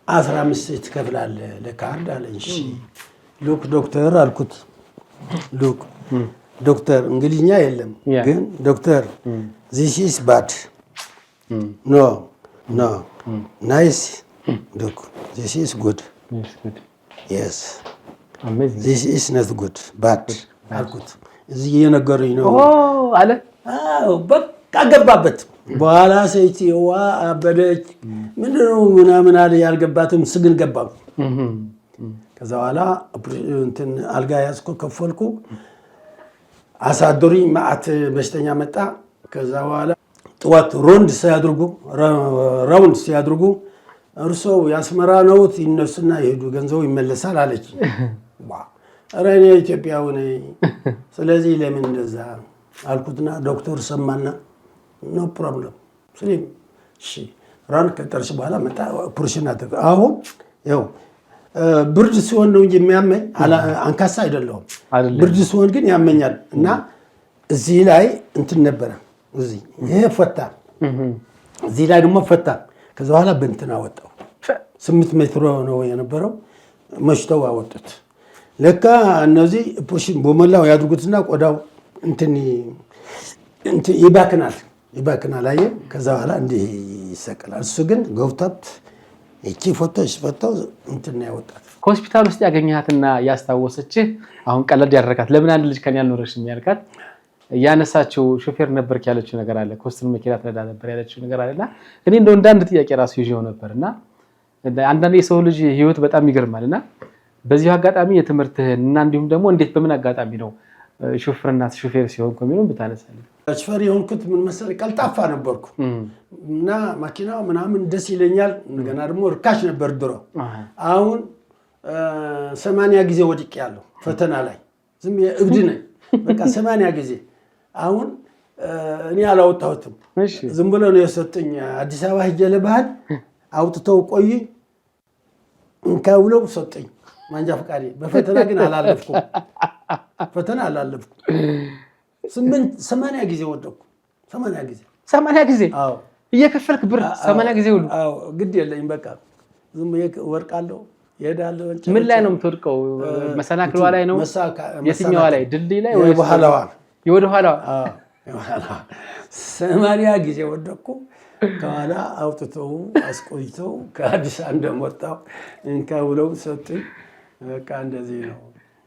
S1: 15 ትከፍላለህ ለካርድ አለኝ። እሺ ሉክ ዶክተር አልኩት። ሉክ ዶክተር እንግሊዝኛ የለም ግን ዶክተር this is bad no nice look this is good yes this is not good bad አልኩት። እዚህ እየነገሩኝ ነው
S2: አለ።
S1: በቃ ገባበት። በኋላ ሴትየዋ አበደች ምንድነው ምናምን አለ። ያልገባትም ስግን ገባ። ከዛ በኋላ እንትን አልጋ ያዝኩ ከፈልኩ አሳድሩኝ። ማዕት በሽተኛ መጣ። ከዛ በኋላ ጥዋት ራውንድ ሲያድርጉ እርሶ ያስመራ ነውት ይነሱና ይሄዱ ገንዘቡ ይመለሳል አለች። ኧረ እኔ ኢትዮጵያዊ ነኝ ስለዚህ ለምን እንደዛ አልኩትና ዶክተር ሰማና ኖ ፕሮብለም ስሊም እሺ ራን ከጠርሽ በኋላ መጣ ኦፕሬሽን አደረገ። አሁን ያው ብርድ ሲሆን ነው እንጂ የሚያመኝ አንካሳ አይደለም። ብርድ ሲሆን ግን ያመኛል እና እዚህ ላይ እንትን ነበረ እዚህ ይሄ ፈታ እዚህ ላይ ደግሞ ፈታ። ከዛ በኋላ በእንትን አወጣው 8 ሜትር ነው የነበረው መሽተው አወጡት። ለካ እነዚህ ኦፕሬሽን በመላው ያድርጉትና ቆዳው እንትን ይባክናል አየ። ከዛ በኋላ እንዲህ ይሰቀላል። እሱ ግን ገብቷት እቺ ፎቶሽ ፈታው እንትን ያወጣት።
S2: ከሆስፒታል ውስጥ ያገኘሃትና ያስታወሰችህ አሁን ቀለድ ያደረካት ለምን አንድ ልጅ ከኔ ያልኖረሽ የሚያልካት ያነሳችው ሾፌር ነበርክ ያለችው ነገር አለ። ኮስተር መኪና ትነዳ ነበር ያለችው ነገር አለና እኔ እንደው እንዳንድ ጥያቄ ራሱ ይዤው ነበርና አንዳንዴ የሰው ልጅ ህይወት በጣም ይገርማልና በዚህ አጋጣሚ የትምህርትህን እና እንዲሁም ደግሞ እንዴት በምን አጋጣሚ ነው ሾፌርና ሾፌር ሲሆን ኮሚኒውን ብታነሳለህ?
S1: ሾፌር የሆንኩት ምን መሰለህ ቀልጣፋ ነበርኩ እና ማኪናው ምናምን ደስ ይለኛል። እንደገና ደግሞ ርካሽ ነበር ድሮ። አሁን 80 ጊዜ ወድቄያለሁ ፈተና ላይ ዝም እብድ ነኝ በቃ 80 ጊዜ። አሁን እኔ አላወጣሁትም ዝም ብሎ ነው የሰጡኝ። አዲስ አበባ ሄጄ ለባህል አውጥተው ቆይ እንካውለው ሰጡኝ ማንጃ ፈቃዴ። በፈተና ግን አላለፍኩም። ፈተና አላለፍኩም። 80 ጊዜ ወደኩ።
S2: 80 ጊዜ አዎ እየከፈልክ ብር 80 ጊዜ ሁሉ
S1: አዎ ግድ የለኝም በቃ ዝም ወርቃለሁ ይሄዳለሁ።
S2: ምን ላይ ነው የምትወድቀው? መሰናክሏ ላይ ነው? የትኛዋ ላይ? ድልድይ ላይ
S1: ወይ በኋላዋ?
S2: የወደ ኋላዋ?
S1: አዎ 80 ጊዜ ወደኩ። ከኋላ አውጥተው አስቆይተው ከአዲስ እንደመጣው እንካውለው ሰጡኝ። በቃ እንደዚህ ነው።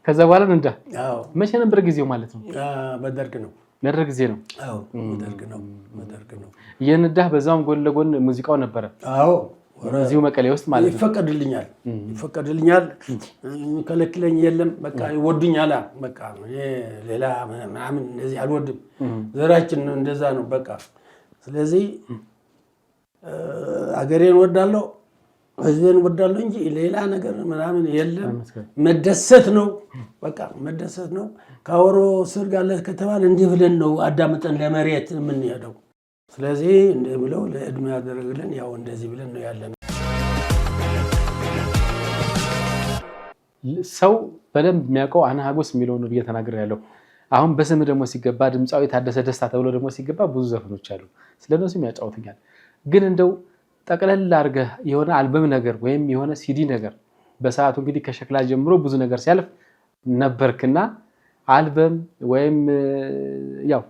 S2: ከዛ በኋላ እንዳ
S1: አዎ
S2: መቼ ነበር ጊዜው ማለት ነው?
S1: በደርግ ነው።
S2: ለደርግ ጊዜ ነው።
S1: አዎ በደርግ ነው።
S2: የንዳህ በዛውም ጎን ለጎን ሙዚቃው ነበረ?
S1: አዎ
S2: እዚሁ መቀሌ ውስጥ ማለት ነው።
S1: ይፈቀድልኛል ከለክለኝ የለም በቃ ይወዱኛል። በቃ ሌላ ምናምን እንደዚህ አልወድም። ዘራችን እንደዛ ነው በቃ። ስለዚህ አገሬን ወዳለሁ ህዝቤን ወዳለሁ እንጂ ሌላ ነገር ምናምን የለም። መደሰት ነው በቃ መደሰት ነው። ካወሮ ስር ጋር ከተባለ እንዲህ ብለን ነው አዳምጠን ለመሬት የምንሄደው። ስለዚህ እንደ ብለው ለእድሜ ያደረግልን ያው እንደዚህ ብለን ነው ያለን።
S2: ሰው በደንብ የሚያውቀው አናሃጎስ የሚለው ነው እየተናገረ ያለው። አሁን በስም ደግሞ ሲገባ ድምፃዊ ታደሰ ደስታ ተብሎ ደግሞ ሲገባ ብዙ ዘፈኖች አሉ። ስለነሱ የሚያጫውትኛል። ግን እንደው ጠቅለል አድርገህ የሆነ አልበም ነገር ወይም የሆነ ሲዲ ነገር በሰዓቱ እንግዲህ ከሸክላ ጀምሮ ብዙ ነገር ሲያልፍ ነበርክና አልበም ወይም ያው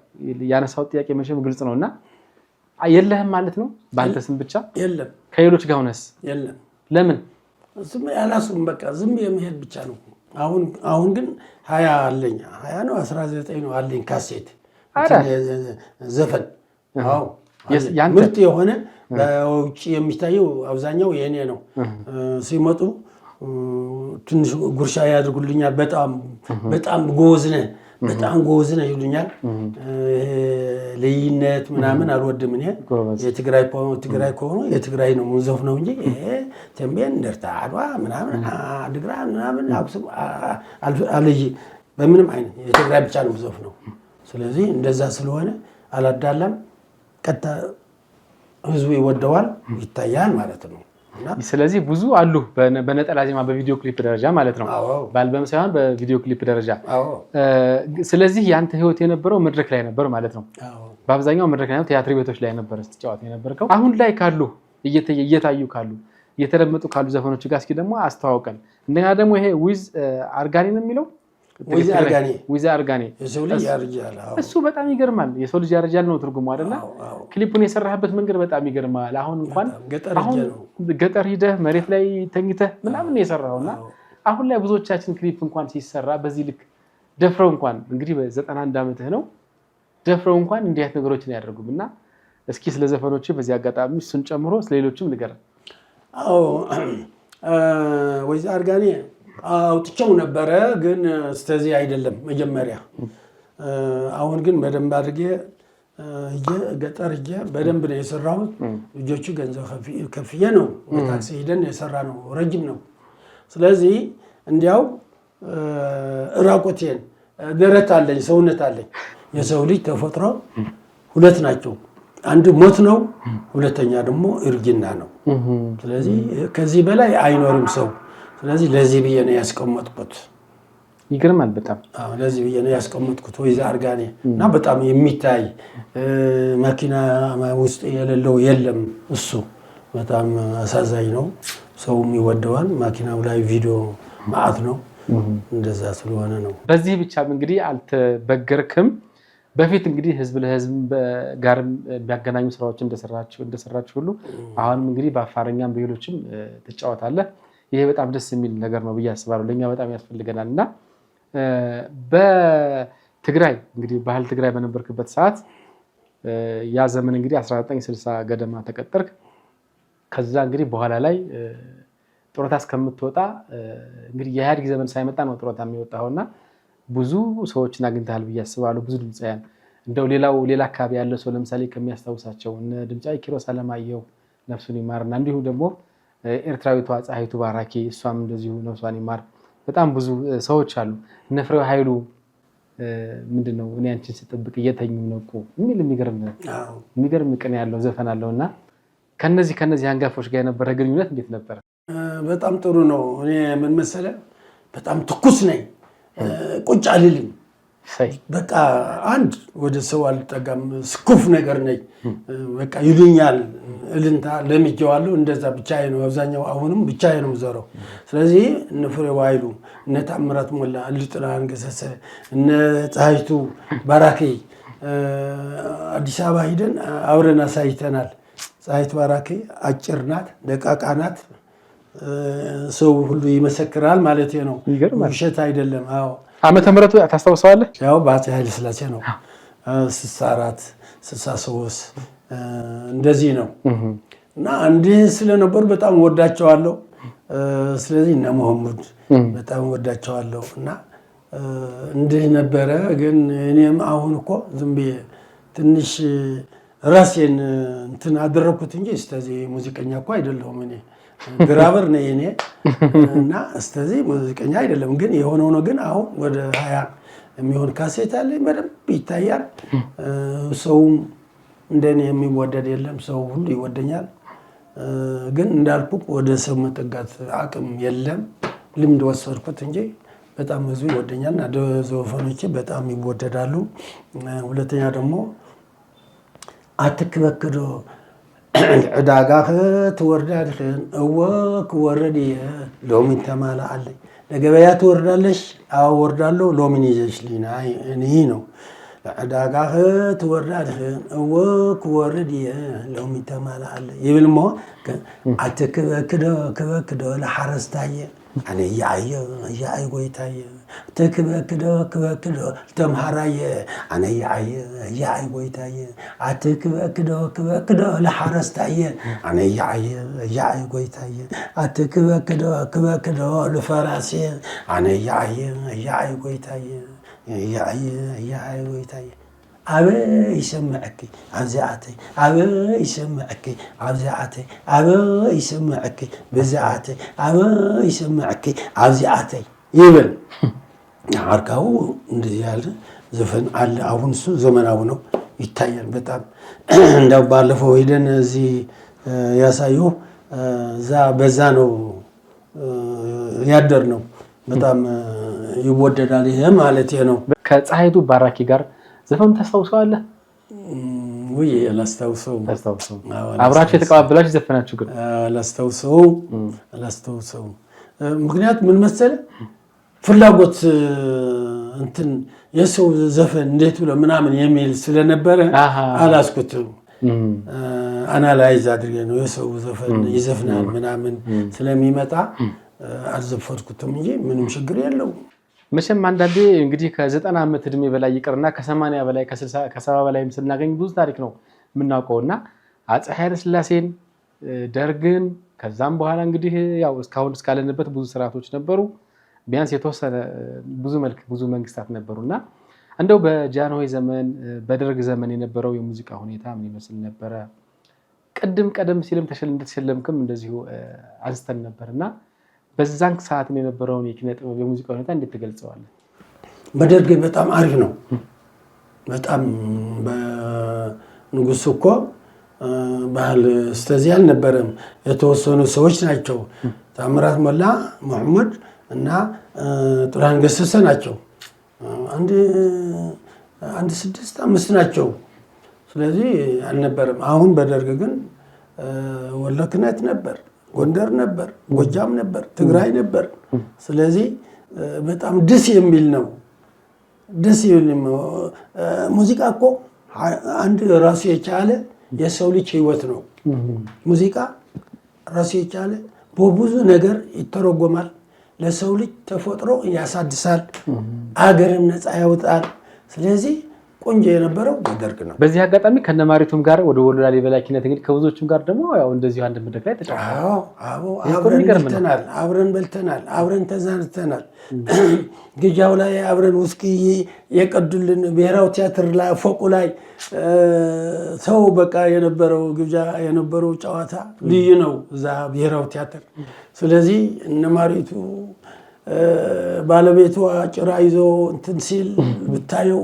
S2: ያነሳው ጥያቄ መቼም ግልጽ ነውና የለህም ማለት ነው? በአንተ ስም ብቻ
S1: የለም።
S2: ከሌሎች ጋር ሆነስ?
S1: የለም።
S2: ለምን?
S1: ዝም ያላሱም በቃ ዝም የመሄድ ብቻ ነው። አሁን ግን 20 አለኝ 20 ነው 19 ነው አለኝ ካሴት ዘፈን። አዎ ምርጥ የሆነ በውጭ የሚታየው አብዛኛው የኔ ነው። ሲመጡ ትንሽ ጉርሻ ያድርጉልኛል። በጣም ጎዝ ነህ በጣም ጎበዝ ነህ ይሉኛል። ልዩነት ምናምን አልወድም እኔ። የትግራይ ከሆነ የትግራይ ነው የምንዘፍነው እንጂ ተንቤን እንደርታ አድዋ ምናምን አድግራት ምናምን አክሱም አልይ በምንም አይነት የትግራይ ብቻ ነው የምንዘፍነው። ስለዚህ እንደዛ ስለሆነ አላዳላም። ቀጥታ ህዝቡ ይወደዋል ይታያል ማለት ነው።
S2: ስለዚህ ብዙ አሉ በነጠላ ዜማ በቪዲዮ ክሊፕ ደረጃ ማለት ነው። በአልበም ሳይሆን በቪዲዮ ክሊፕ ደረጃ። ስለዚህ ያንተ ህይወት የነበረው መድረክ ላይ ነበር ማለት ነው። በአብዛኛው መድረክ ላይ ነው፣ ቲያትር ቤቶች ላይ ነበር ስትጫወት የነበርከው። አሁን ላይ ካሉ እየታዩ ካሉ እየተደመጡ ካሉ ዘፈኖች ጋር እስኪ ደግሞ አስተዋውቀን። እንደገና ደግሞ ይሄ ዊዝ አርጋኒ ነው የሚለው ዊዝ አርጋኒ
S1: የሰው ልጅ ያረጃል።
S2: እሱ በጣም ይገርማል። የሰው ልጅ ያረጃል ነው ትርጉሙ አይደለ? ክሊፑን የሰራህበት መንገድ በጣም ይገርማል። አሁን እንኳን ገጠር ሂደህ መሬት ላይ ተኝተህ ምናምን የሰራውና አሁን ላይ ብዙዎቻችን ክሊፕ እንኳን ሲሰራ በዚህ ልክ ደፍረው እንኳን እንግዲህ በ91 ዓመትህ ነው ደፍረው እንኳን እንዲህ አይነት ነገሮችን ያደርጉም እና እስኪ ስለ ዘፈኖች በዚህ አጋጣሚ እሱን ጨምሮ ስለሌሎችም ንገረን።
S1: ዊዝ አርጋኒ አውጥቼው ነበረ ግን ስለዚህ አይደለም መጀመሪያ። አሁን ግን በደንብ አድርጌ ገጠር ሂጄ በደንብ ነው የሰራሁት። ልጆቹ ገንዘብ ከፍዬ ነው ታክሲ ሄደን የሰራ ነው፣ ረጅም ነው። ስለዚህ እንዲያው ራቆቴን ደረት አለኝ ሰውነት አለኝ። የሰው ልጅ ተፈጥሮ ሁለት ናቸው፣ አንድ ሞት ነው፣ ሁለተኛ ደግሞ እርጅና ነው። ስለዚህ ከዚህ በላይ አይኖርም ሰው። ስለዚህ ለዚህ ብዬ ነው ያስቀመጥኩት።
S2: ይገርማል በጣም
S1: ለዚህ ብዬ ነው ያስቀመጥኩት ዊዝ አርጋኒ እና በጣም የሚታይ መኪና ውስጥ የሌለው የለም። እሱ በጣም አሳዛኝ ነው፣ ሰውም ይወደዋል። መኪናው ላይ ቪዲዮ ማአት ነው። እንደዛ ስለሆነ ነው። በዚህ
S2: ብቻ እንግዲህ አልተበገርክም። በፊት እንግዲህ ህዝብ ለህዝብ ጋር የሚያገናኙ ስራዎች እንደሰራችሁ ሁሉ አሁንም እንግዲህ በአፋርኛም በሌሎችም ትጫወታለህ። ይሄ በጣም ደስ የሚል ነገር ነው ብዬ አስባለሁ። ለኛ በጣም ያስፈልገናል እና በትግራይ እንግዲህ ባህል ትግራይ በነበርክበት ሰዓት ያ ዘመን እንግዲህ 1960 ገደማ ተቀጠርክ። ከዛ እንግዲህ በኋላ ላይ ጡረታ እስከምትወጣ እንግዲህ የኢህአዴግ ዘመን ሳይመጣ ነው ጡረታ የሚወጣውና ብዙ ሰዎችን አግኝተሃል ብዬ አስባለሁ። ብዙ ድምፃውያን እንደው ሌላ አካባቢ ያለ ሰው ለምሳሌ ከሚያስታውሳቸው እነ ድምፃዊ ኪሮስ አለማየሁ ነፍሱን ይማርና እንዲሁ ደግሞ ኤርትራዊቷ ፀሐይቱ ባራኪ እሷም እንደዚሁ ነፍሷን ይማር። በጣም ብዙ ሰዎች አሉ። እነ ፍሬው ኃይሉ ምንድነው እኔ አንቺን ስጠብቅ እየተኙ ነው እኮ የሚል የሚገርም ቅኔ ያለው ዘፈን አለውና ከነዚህ አንጋፎች ጋር የነበረ ግንኙነት እንዴት ነበር?
S1: በጣም ጥሩ ነው። እኔ ምን መሰለህ በጣም ትኩስ ነኝ፣ ቁጭ አልልም። በቃ አንድ ወደ ሰው አልጠጋም፣ ስኩፍ ነገር ነኝ። በቃ ይሉኛል እልንታ ለምጄዋለሁ። እንደዛ ብቻዬ ነው አብዛኛው፣ አሁንም ብቻዬ ነው የምዞረው። ስለዚህ እነ ፍሬው ኃይሉ፣ እነ ታምራት ሞላ፣ ልጥራን ገሰሰ፣ እነ ፀሐይቱ ባራኪ አዲስ አበባ ሂደን አብረን አሳይተናል። ፀሐይቱ ባራኪ አጭር ናት፣ ደቃቃ ናት። ሰው ሁሉ ይመሰክራል ማለት ነው፣ ውሸት አይደለም። አዎ
S2: ዓመተ ምህረቱ ታስታውሰዋለህ?
S1: ያው በአፄ ኃይለ ሥላሴ ነው 64 63 እንደዚህ ነው። እና እንዲህ ስለነበሩ በጣም ወዳቸዋለሁ። ስለዚህ እነ መሐመድ በጣም ወዳቸዋለሁ እና እንዲህ ነበረ። ግን እኔም አሁን እኮ ዝም ብዬ ትንሽ ራሴን እንትን አደረኩት እንጂ ስለዚህ ሙዚቀኛ እኮ አይደለሁም። እኔ ግራበር ነኝ እኔ እና ስለዚህ ሙዚቀኛ አይደለም። ግን የሆነው ነው። ግን አሁን ወደ 20 የሚሆን ካሴት አለኝ፣ በደንብ ይታያል። ሰውም እንደኔ የሚወደድ የለም፣ ሰው ሁሉ ይወደኛል። ግን እንዳልኩ ወደ ሰው መጠጋት አቅም የለም። ልምድ ወሰድኩት እንጂ በጣም ህዝቡ ይወደኛል። እና ዘፈኖቼ በጣም ይወደዳሉ። ሁለተኛ ደግሞ አትክበክዶ ዕዳጋህ ትወርዳለህ እወ ክወረድ ሎሚን ተማላ አለኝ። ለገበያ ትወርዳለሽ? አዎ ወርዳለሁ። ሎሚን ይዘሽልኝ እኔ ነው። ዕዳጋህ ትወርዳለህ እወ ክወረድ ሎሚን ተማላ አለኝ ይብል ሞ አትክበክዶ ለሐረስታየ أنا يا قويتاي تكبكدو تمهراي أنا يا قويتاي أتكبكدو لحرستاي أنا يا قويتاي أتكبكدو لفراسي أنا يا قويتاي يا ويتاي أبي يسمعك عزعتي أبي يسمعك عزعتي أبي يسمعك بزعتي أبي يسمعك عزعتي يبل عركاو نديال زفن على أونسو زمن أونو يتاين بتام عندو بالفو هيدن زي ياسايو زا بزانو يادرنو بتام يودد عليه مالتي ነው
S2: ከፀሐይቱ ባራኪ ጋር ዘፈን ታስታውሳለህ
S1: ወይ አላስታውሰው
S2: አብራችሁ የተቀባበላችሁ ዘፈናችሁ ግን
S1: አላስታውሰው ምክንያት ምን መሰለህ ፍላጎት እንትን የሰው ዘፈን እንዴት ብሎ ምናምን የሚል ስለነበረ አላስኩትም አናላይዝ አድርጌ ነው የሰው ዘፈን ይዘፍናል ምናምን ስለሚመጣ አልዘፈንኩትም እንጂ ምንም ችግር የለው
S2: መቼም አንዳንዴ እንግዲህ ከ90 ዓመት እድሜ በላይ ይቀርና ከ80 በላይ ከ60 ከ70 በላይም ስናገኝ ብዙ ታሪክ ነው የምናውቀውና አፄ ኃይለ ሥላሴን ደርግን ከዛም በኋላ እንግዲህ ያው እስካሁን እስካለንበት ብዙ ስርዓቶች ነበሩ ቢያንስ የተወሰነ ብዙ መንግስታት ነበሩና እንደው በጃንሆይ ዘመን በደርግ ዘመን የነበረው የሙዚቃ ሁኔታ ምን ይመስል ነበር ቀደም ሲልም ተሸለምክም እንደዚሁ አንስተን ነበርና በዛን ሰዓት የነበረውን የኪነ ጥበብ የሙዚቃ ሁኔታ እንዴት ተገልጸዋለህ
S1: በደርግ በጣም አሪፍ ነው በጣም በንጉስ እኮ ባህል استاذ አልነበረም የተወሰኑ ሰዎች ናቸው ታምራት ሞላ መሐመድ እና ጥላሁን ገሰሰ ናቸው አንድ 6-5 ናቸው ስለዚህ አልነበረም አሁን በደርግ ግን ወለክነት ነበር ጎንደር ነበር ጎጃም ነበር ትግራይ ነበር ስለዚህ በጣም ደስ የሚል ነው ደስ የሚል ሙዚቃ እኮ አንድ ራሱ የቻለ የሰው ልጅ ህይወት ነው ሙዚቃ ራሱ የቻለ በብዙ ነገር ይተረጎማል ለሰው ልጅ ተፈጥሮ ያሳድሳል አገርም ነፃ ያወጣል ስለዚህ ቆንጆ የነበረው በደርግ ነው
S2: በዚህ አጋጣሚ ከነማሪቱም ጋር ወደ ወሎ ላሊበላ ኪነት እንግዲህ ከብዙዎችም ጋር ደግሞ ያው እንደዚሁ አንድ መድረክ ላይ ተጫውተናል
S1: አብረን በልተናል አብረን ተዛንተናል ግጃው ላይ አብረን ውስኪ የቀዱልን ብሔራዊ ቲያትር ላይ ፎቁ ላይ ሰው በቃ የነበረው ግጃ የነበረው ጨዋታ ልዩ ነው እዛ ብሔራዊ ቲያትር ስለዚህ እነማሪቱ ባለቤቷ ጭራ ይዞ እንትን ሲል ብታየው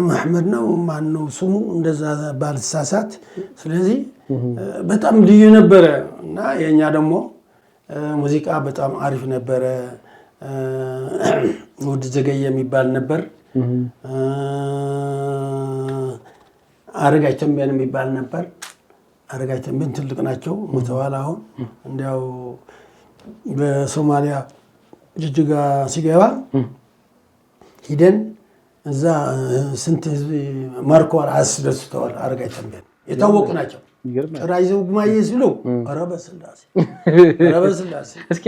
S1: መሐመድ ነው ማን ነው ስሙ እንደዛ ባልሳሳት ስለዚህ በጣም ልዩ ነበር እና የኛ ደግሞ ሙዚቃ በጣም አሪፍ ነበር ውድ ዘገየ የሚባል ነበር አረጋይ ተንበን የሚባል ነበር አረጋይ ተንበን ትልቅ ናቸው ሞተዋል አሁን እንዲያው በሶማሊያ ጅጅጋ ሲገባ ሂደን እዛ ስንት ማርኮል አስደስተዋል አረጋይ ተንበን የታወቁ ናቸው ራይዘው ጉማዬ ሲሉ አረበ ስላሴ
S2: እስኪ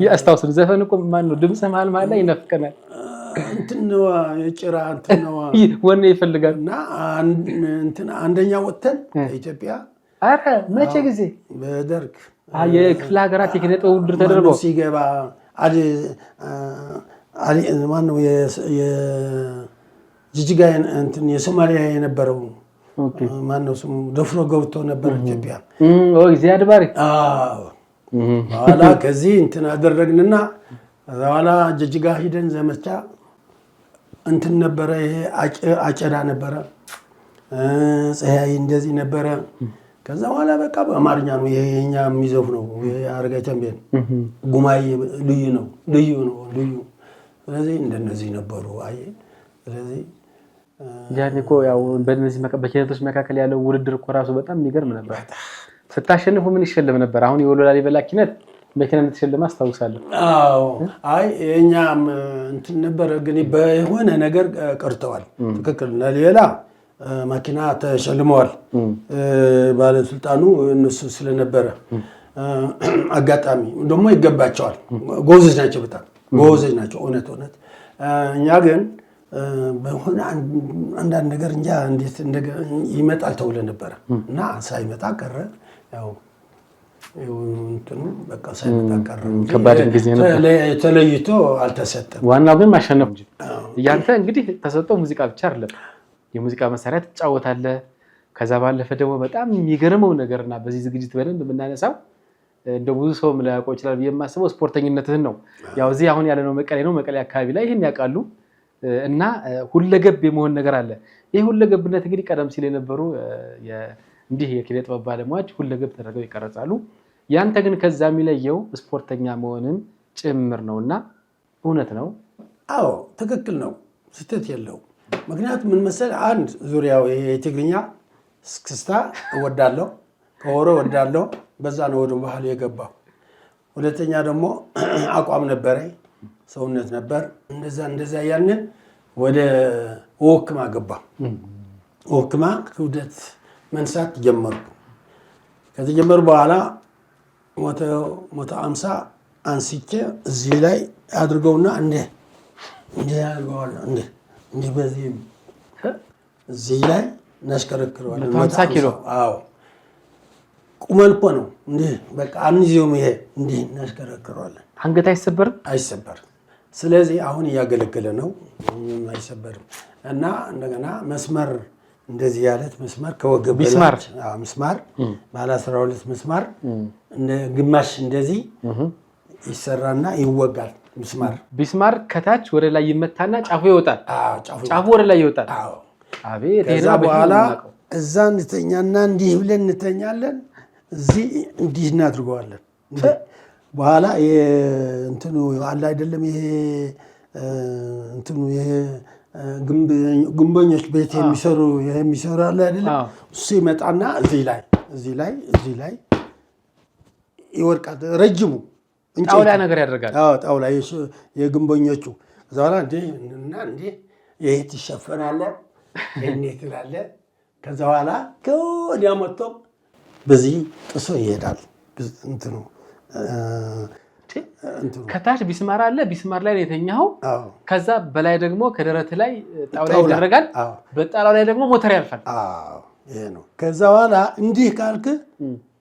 S2: ያስታውሱን ዘፈን እኮ ማን ነው ድምጽ መሃል ላይ ይነፍቀናል
S1: እንትን ነው የጭራ እንትን ነው
S2: ወኔ ይፈልጋልና
S1: እንትን አንደኛ ወጥተን ኢትዮጵያ
S2: አረ መቼ ጊዜ
S1: በደርግ
S2: የክፍለ ሀገራት የኪነ ጥበብ ውድድር ተደርጎ
S1: ሲገባ አሊ ማን ነው የጅጅጋ እንትን የሶማሊያ የነበረው ማን ነው ስሙ ደፍሮ ገብቶ ነበር ኢትዮጵያ
S2: ዚያድ ባሪ
S1: በኋላ ከዚህ እንትን አደረግንና በኋላ ጅጅጋ ሂደን ዘመቻ እንትን ነበረ ይሄ አጨዳ ነበረ ፀሐይ እንደዚህ ነበረ ከዛ በኋላ በቃ በአማርኛ ነው ይሄኛ የሚዘፍ ነው አረጋይ ተንበን ጉማዬ ልዩ ነው ስለዚህ እንደነዚህ ነበሩ አይ ስለዚህ
S2: ጃኒኮ ያው በእነዚህ በኪነቶች መካከል ያለው ውድድር እኮ ራሱ በጣም የሚገርም ነበር ስታሸንፉ ምን ይሸለም ነበር አሁን የወሎ ላሊበላ ኪነት በኪነት ተሸለማ አስታውሳለሁ
S1: አዎ አይ የኛም እንትን ነበር ግን በሆነ ነገር ቀርተዋል ትክክል ላሊበላ ማኪና ተሸልመዋል ባለስልጣኑ እነሱ ስለነበረ አጋጣሚ ደግሞ ይገባቸዋል ጎበዞች ናቸው በጣም ጎበዞች ናቸው እውነት እኛ ግን በሆነ አንዳንድ ነገር እንጃ እንዴት ይመጣል ተብሎ ነበር እና ሳይመጣ ቀረ ያው እንትኑ በቃ ሳይመጣቀር
S2: ከባድ ጊዜ ነው።
S1: ተለይቶ አልተሰጠም።
S2: ዋናው ግን ማሸነፍ እንጂ ያንተ እንግዲህ ተሰጠው ሙዚቃ ብቻ አይደለም፣ የሙዚቃ መሳሪያ ትጫወታለህ። ከዛ ባለፈ ደግሞ በጣም የሚገርመው ነገርና በዚህ ዝግጅት በደንብ የምናነሳው እንደ ብዙ ሰው ላያውቀው ይችላል ብዬ የማስበው ስፖርተኝነትህን ነው። ያው እዚህ አሁን ያለነው መቀሌ ነው። መቀሌ አካባቢ ላይ ይሄን ያውቃሉ። እና ሁለገብ የመሆን ነገር አለ። ይሄ ሁለገብነት እንግዲህ ቀደም ሲል የነበሩ እንዲህ የኪነ ጥበብ ባለሙያዎች ሁለገብ ተደርገው ይቀርጻሉ። ያንተ ግን ከዛ የሚለየው ስፖርተኛ መሆንን ጭምር ነውና እውነት ነው?
S1: አዎ ትክክል ነው፣ ስህተት የለው። ምክንያቱም ምን መሰለህ አንድ ዙሪያው የትግርኛ እስክስታ እወዳለሁ፣ ከወሮ እወዳለሁ። በዛ ነው ወደ ባህል የገባው። ሁለተኛ ደግሞ አቋም ነበረኝ፣ ሰውነት ነበር። እንደዛ ያንን ወደ ወክማ ገባ። ወክማ ክብደት መንሳት ጀመርኩ። ከተጀመሩ በኋላ 150 አንስቼ እዚህ ላይ አድርገውና እንዴ ያድርገዋል እንዴ በዚህ እዚህ ላይ እናሽከረክረዋለን።
S2: 150 ኪሎ።
S1: አዎ ቁመን እኮ ነው እንዴ በቃ አንዚውም ይሄ እንዴ እናሽከረክረዋለን።
S2: አንገት አይሰበርም?
S1: አይሰበርም። ስለዚህ አሁን እያገለገለ ነው፣ አይሰበርም። እና እንደገና መስመር እንደዚህ ያለት መስመር ከወገብ ምስማር ባለ 12 ምስማር ግማሽ እንደዚህ ይሰራና ይወጋል።
S2: ምስማር ከታች ወደ ላይ ይመታና ጫፉ ይወጣል። ጫፉ ወደ ላይ ይወጣል። አቤት!
S1: ከዛ በኋላ እዛ እንተኛና እንዲህ ብለን እንተኛለን። እዚህ እንዲህ እናድርገዋለን። በኋላ እንትኑ አለ አይደለም ይሄ እንትኑ ይሄ ግንበኞች ቤት የሚሰሩ አለ አይደለም። እሱ ይመጣና እዚህ ላይ ይወድቃል። ረጅሙ
S2: ጣውላ ነገር ያደርጋል።
S1: አዎ ጣውላ የግንበኞቹ ከዛ በኋላ እንዴ ይሄ ትሸፈናለ እኔ ትላለ። ከዛ በኋላ ከወዲያ መጥቶ በዚህ ጥሶ ይሄዳል። እንትኑ
S2: ከታች ቢስማር አለ። ቢስማር ላይ ነው የተኛው። ከዛ በላይ ደግሞ ከደረት ላይ ጣውላ ይደረጋል። በጣውላ ላይ ደግሞ ሞተር ያልፋል።
S1: ይሄ ነው። ከዛ በኋላ እንዲህ ካልክ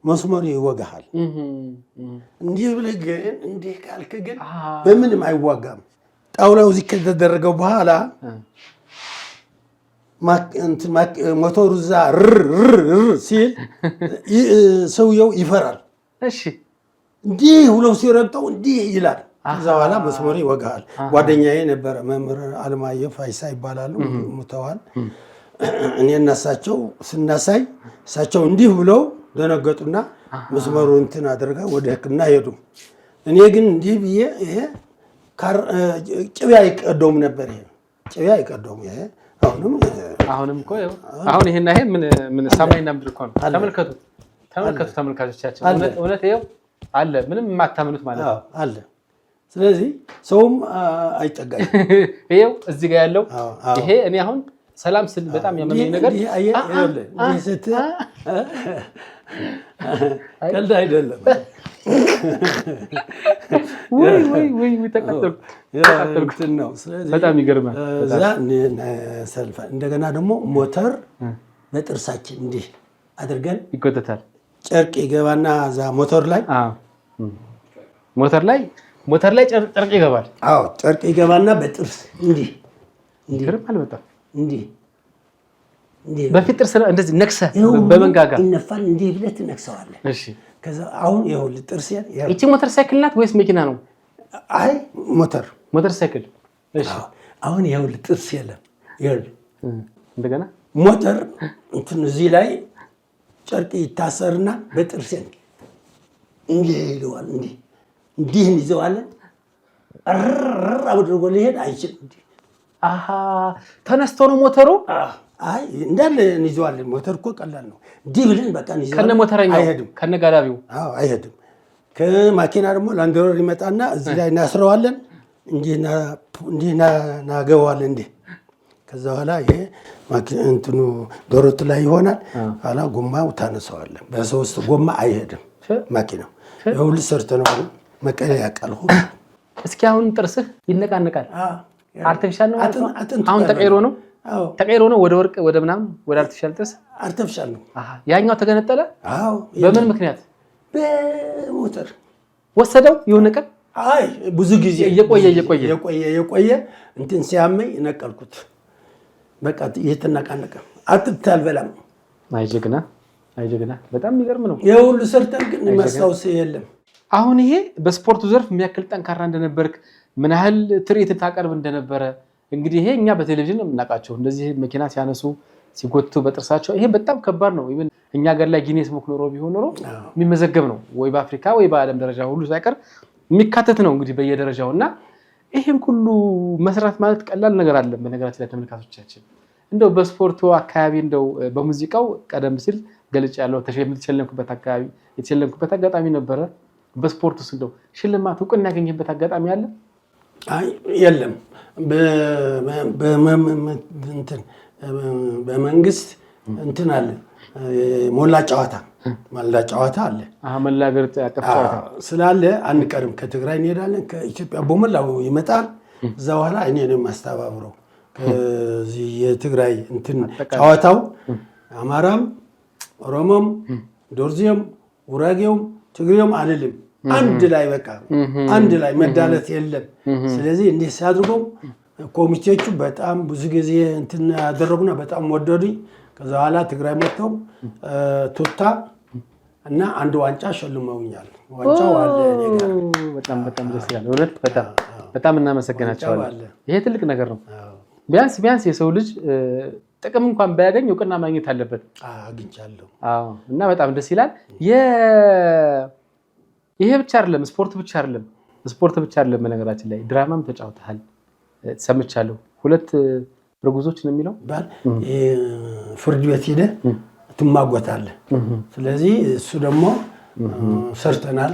S1: መስመሩ ይወጋሃል። እንዲህ ብለህ ግን እንዲህ ካልክ ግን በምንም አይዋጋም። ጣውላው እዚህ ከተደረገው በኋላ ሞተሩ እዛ ሲል ሰውየው ይፈራል።
S2: እሺ
S1: እንዲህ ብለው ሲረግጠው እንዲህ ይላል። ከዛ በኋላ መስመሩ ይወጋሃል። ጓደኛዬ ነበረ መምህር አለማየሁ ፋይሳ ይባላሉ፣ ሙተዋል። እኔ እና እሳቸው ስናሳይ እሳቸው እንዲህ ብለው ደነገጡና መስመሩ እንትን አድርጋ ወደ ሕክምና ሄዱ። እኔ ግን እንዲህ ብዬ ይሄ ቅቤ አይቀደውም ነበር። ይሄ ቅቤ አይቀደውም። ይሄ
S2: አሁንም እኮ አሁን ይሄና ይሄ ምን ሰማይና ምድር እኮ ነው። ተመልከቱ ተመልካቾቻችን፣ እውነት ይሄው አለ። ምንም የማታምኑት ማለት ነው
S1: አለ። ስለዚህ ሰውም አይጠጋኝ።
S2: ይሄው እዚህ ጋር ያለው ይሄ እኔ አሁን ሰላም ስል በጣም ያመመኝ ነገር
S1: ቀልድ አይደለም።
S2: ወይ ተቀጠልኩ ነው። በጣም ይገርማል።
S1: እንደገና ደግሞ ሞተር በጥርሳችን እንዲህ አድርገን
S2: ይጎተታል።
S1: ጨርቅ ይገባና እዛ ሞተር
S2: ላይ ጨርቅ ይገባል።
S1: አዎ ጨርቅ ይገባና በጥርስ እንዲህ
S2: ይገርማል በጣም
S1: እንዲህ
S2: በፊት ጥርስ እንደዚህ ነክሰህ በመንጋጋ
S1: ይነፋል። እንዲህ ብለህ ትነክሰዋለህ።
S2: እሺ
S1: ከዛ አሁን ይኸውልህ ጥርሴን
S2: እቺ ሞተር ሳይክል ናት ወይስ መኪና ነው?
S1: አይ ሞተር ሳይክል።
S2: እሺ
S1: አሁን ይኸውልህ ጥርስ የለም። ይኸውልህ
S2: እንደገና
S1: ሞተር እንትን እዚህ ላይ ጨርቅ ይታሰርና በጥርሴን እንዲህ ይለዋል። እንዲህ እንይዘዋለን። አድርጎ ሊሄድ አይችልም።
S2: አሃ ተነስቶ ነው ሞተሩ።
S1: አይ እንዳለ እንይዘዋለን። ሞተር እኮ ቀላል ነው። እንዲህ ብለን በቃ እንይዘዋለን።
S2: ከነ ሞተረኛው
S1: አይሄድም፣
S2: ከነ ጋላቢው
S1: አይሄድም። ከማኪና ደግሞ ላንድሮቨር ይመጣና እዚህ ላይ እናስረዋለን። እንዲህ ናገባዋለን። እንዲህ ከዛ በኋላ ይሄ እንትኑ ዶሮት ላይ ይሆናል። ኋላ ጎማው ታነሳዋለን። በሶስት ጎማ አይሄድም ማኪናው። ይኸውልህ ሰርተነዋል። መቀሌ ያውቃል ሁሉ።
S2: እስኪ አሁን ጥርስህ ይነቃነቃል። አርቲፊሻል ነው አሁን ተቀይሮ ነው?
S1: አዎ
S2: ተቀይሮ ነው ወደ ወርቅ ወደ ምናምን ወደ አርቲፊሻል ጥርስ።
S1: አርቲፊሻል ነው።
S2: ያኛው ተገነጠለ?
S1: አዎ።
S2: በምን ምክንያት?
S1: በሞተር
S2: ወሰደው የሆነ ቀን
S1: አይ ብዙ ጊዜ የቆየ እንትን ሲያመኝ ነቀልኩት። በቃ እየተነቃነቀ አጥብት አልበላም።
S2: አይጀግና በጣም የሚገርም ነው።
S1: የሁሉ ሰርተን ግን ማስታወስ የለም።
S2: አሁን ይሄ በስፖርቱ ዘርፍ የሚያክል ጠንካራ እንደነበርክ ምን ያህል ትርኢት ታቀርብ እንደነበረ እንግዲህ ይሄ እኛ በቴሌቪዥን የምናውቃቸው እንደዚህ መኪና ሲያነሱ ሲጎቱ በጥርሳቸው ይሄ በጣም ከባድ ነው። ኢቭን እኛ ሀገር ላይ ጊኔስ ቡክ ኖሮ ቢሆን ኖሮ የሚመዘገብ ነው ወይ በአፍሪካ ወይ በዓለም ደረጃ ሁሉ ሳይቀር የሚካተት ነው እንግዲህ በየደረጃው እና ይሄን ሁሉ መስራት ማለት ቀላል ነገር አይደለም። በነገራችን ላይ ተመልካቾቻችን እንደው በስፖርቱ አካባቢ እንደው በሙዚቃው ቀደም ሲል ገልጭ ያለው የተሸለምኩበት አካባቢ የተሸለምኩበት አጋጣሚ ነበረ። በስፖርቱ እንደው ሽልማት እውቅና ያገኘበት አጋጣሚ አለ?
S1: አይ የለም። በመንግስት እንትን አለ ሞላ ጨዋታ አለ።
S2: መላ ሀገር አቀፍ ጨዋታ
S1: ስላለ አንቀርም። ከትግራይ እንሄዳለን፣ ከኢትዮጵያ በመላው ይመጣል። እዛ በኋላ እኔ ነው የማስተባብረው ከዚህ የትግራይ እንትን ጨዋታው አማራም፣ ኦሮሞም፣ ዶርዚም፣ ጉራጌውም፣ ትግሬውም አልልም አንድ ላይ በቃ አንድ ላይ መዳለት የለም። ስለዚህ እንዲህ ሲያድርገው ኮሚቴዎቹ በጣም ብዙ ጊዜ እንትን ያደረጉና በጣም ወደዱኝ። ከዛ በኋላ ትግራይ መጥተው ቱታ እና አንድ ዋንጫ ሸልመውኛል። ዋንጫው አለ እኔ ጋር።
S2: በጣም ደስ ይላል። እውነት በጣም እናመሰግናቸዋለን። ይሄ ትልቅ ነገር ነው። ቢያንስ የሰው ልጅ ጥቅም እንኳን ባያገኝ እውቅና ማግኘት አለበት።
S1: አግኝቻለሁ።
S2: እና በጣም ደስ ይላል። ይሄ ብቻ አይደለም፣ ስፖርት ብቻ አይደለም። በነገራችን ላይ ድራማም ተጫውተሃል ሰምቻለሁ። 2 ርጉዞች ነው የሚለው
S1: ፍርድ ቤት ሄደህ ትማጎታለህ። ስለዚህ እሱ ደግሞ ሰርተናል።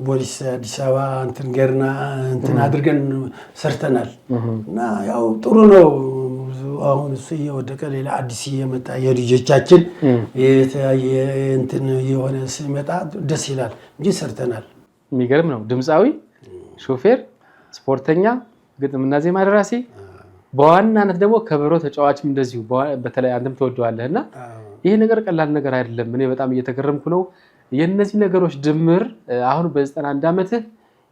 S1: ፖሊስ አዲስ አበባ እንትን ገርና እንትን አድርገን ሰርተናል እና ያው ጥሩ ነው። አሁን እሱ እየወደቀ ሌላ አዲስ እየመጣ የልጆቻችን እንትን የሆነ ሲመጣ ደስ ይላል እንጂ ሰርተናል።
S2: የሚገርም ነው። ድምፃዊ፣ ሾፌር፣ ስፖርተኛ፣ ግጥምና ዜማ ደራሲ፣ በዋናነት ደግሞ ከበሮ ተጫዋችም እንደዚሁ በተለይ አንተም ተወደዋለህ እና ይሄ ነገር ቀላል ነገር አይደለም። እኔ በጣም እየተገረምኩ ነው። የነዚህ ነገሮች ድምር አሁን በ91 ዓመትህ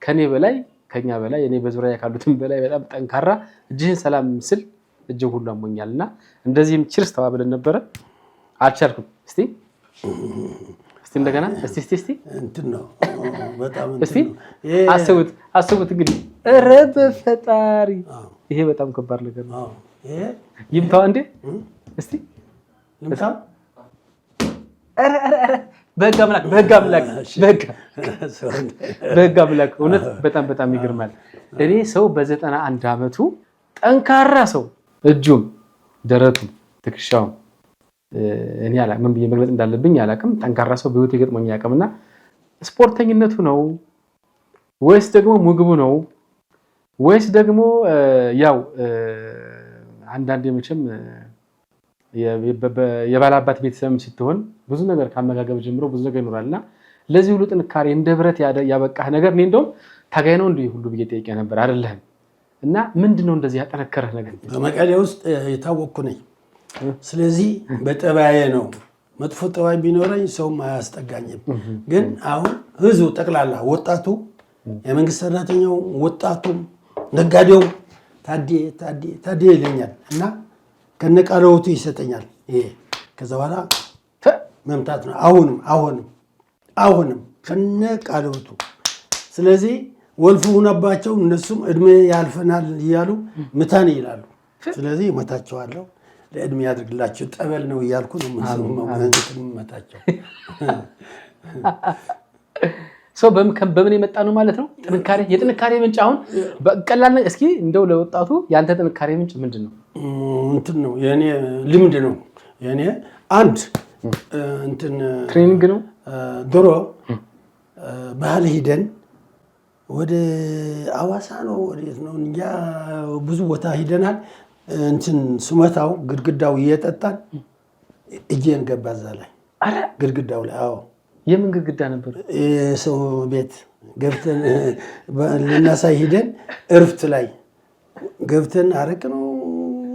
S2: ከኛ በላይ እኔ በዙሪያ ካሉትም በላይ በጣም ጠንካራ እጅህን ሰላም ስል እጅ ሁሉ አሞኛልና እንደዚህም ቺርስ ተባብለን ነበረ። አልቻልኩም። እስቲ እንደገና እስቲ
S1: እንትን ነው በጣም
S2: እስቲ አስቡት እንግዲህ ኧረ በፈጣሪ ይሄ በጣም ከባድ ነገር ነው። ይምታው እንዴ እስቲ
S1: ልምታው።
S2: ኧረ በህግ አምላክ እውነት በጣም ይገርማል። እኔ ሰው በ91 ዓመቱ ጠንካራ ሰው እጁም ደረቱም ትከሻውም እኔ አላቅም ምን ብዬ መግለጽ እንዳለብኝ አላቅም። ጠንካራ ሰው በህይወት የገጥሞኝ ያቀምና ስፖርተኝነቱ ነው ወይስ ደግሞ ምግቡ ነው ወይስ ደግሞ ያው አንዳንዴ መቼም የባላባት ቤተሰብ ስትሆን ብዙ ነገር ካመጋገብ ጀምሮ ብዙ ነገር ይኖራልና ለዚህ ሁሉ ጥንካሬ እንደ ብረት ያበቃህ ነገር እኔ እንደውም ታጋይ ነው እንዴ ሁሉ ብዬ ጠይቄ ነበር አይደለም። እና ምንድነው እንደዚህ ያጠነከረህ ነገር?
S1: በመቀሌ ውስጥ የታወቅኩ ነኝ። ስለዚህ በጠባዬ ነው። መጥፎ ጠባይ ቢኖረኝ ሰውም አያስጠጋኝም። ግን አሁን ህዝቡ ጠቅላላ ወጣቱ፣ የመንግስት ሰራተኛው፣ ወጣቱም፣ ነጋዴው ታዴ ይለኛል እና ከነቃለውቱ ይሰጠኛል። ይሄ ከዛ በኋላ መምታት ነው። አሁንም ከነቃለውቱ። ስለዚህ ወልፉ ሆነባቸው እነሱም እድሜ ያልፈናል እያሉ ምታን ይላሉ። ስለዚህ እመታቸዋለሁ። ለእድሜ ያድርግላቸው ጠበል ነው እያልኩ ነው መታቸው።
S2: በምን የመጣ ነው ማለት ነው? የጥንካሬ ምንጭ አሁን በቀላል እስኪ እንደው ለወጣቱ ያንተ ጥንካሬ ምንጭ ምንድን ነው?
S1: እንትን ነው የኔ ልምድ ነው የኔ አንድ እንትን
S2: ትሬኒንግ ነው።
S1: ድሮ ባህል ሂደን ወደ አዋሳ ነው ወዴት ነው እንጃ ብዙ ቦታ ሂደናል። እንትን ስመታው ግድግዳው እየጠጣን እጄን ገባ እዛ ላይ ግድግዳው ላይ። አዎ
S2: የምን ግድግዳ ነበር?
S1: የሰው ቤት ገብተን ልናሳይ ሂደን እርፍት ላይ ገብተን አረቅ ነው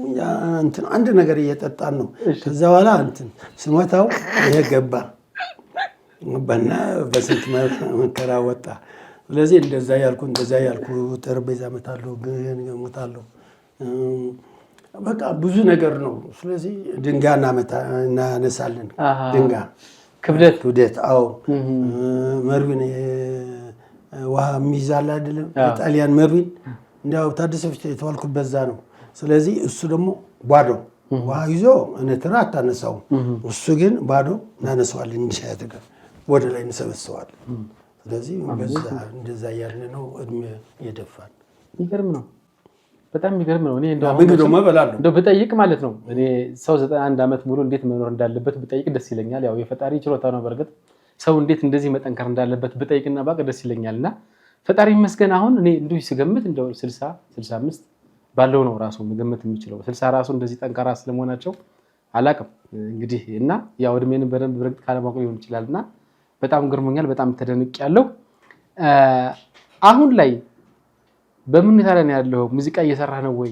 S1: እኛ እንትን አንድ ነገር እየጠጣን ነው። ከዛ በኋላ እንትን ስሞታው ይሄ ገባና በስንት መከራ ወጣ። ስለዚህ እንደዛ ያልኩ ጠረጴዛ እመታለሁ፣ ግን እሞታለሁ። በቃ ብዙ ነገር ነው። ስለዚህ ድንጋይ እናነሳለን። ድንጋይ ክብደት አዎ መርዊን ውሃ የሚይዛል አይደለም ጣሊያን መርዊን እንዲያው ታደሰ ፊት የተዋልኩት በዛ ነው። ስለዚህ እሱ ደግሞ ባዶ ውሃ ይዞ እነተራ አታነሳውም። እሱ ግን ባዶ እናነሳዋለን፣ እንዲሻያደርጋል ወደ ላይ እንሰበስባለን። ስለዚህ እንደዛ ያለ ነው እድሜ የደፋን።
S2: ይገርም ነው፣ በጣም ይገርም ነው። እኔ እንደው ብጠይቅ ማለት ነው እኔ ሰው 91 ዓመት ሙሉ እንዴት መኖር እንዳለበት ብጠይቅ ደስ ይለኛል። ያው የፈጣሪ ችሎታ ነው። በርግጥ ሰው እንዴት እንደዚህ መጠንከር እንዳለበት ብጠይቅና ባቅ ደስ ይለኛልና ፈጣሪ ይመስገን። አሁን እኔ እንዲሁ ሲገምት እንደው 60 65 ባለው ነው ራሱ መገመት የሚችለው። 60 ራሱ እንደዚህ ጠንካራ ስለመሆናቸው አላቅም እንግዲህ እና ያው እድሜንም በደንብ በርግጥ ካለማወቅ ሊሆን ይችላልና በጣም ግርሞኛል። በጣም ተደንቄያለሁ። አሁን ላይ በምን ሁኔታ ላይ ያለው? ሙዚቃ እየሰራህ ነው ወይ?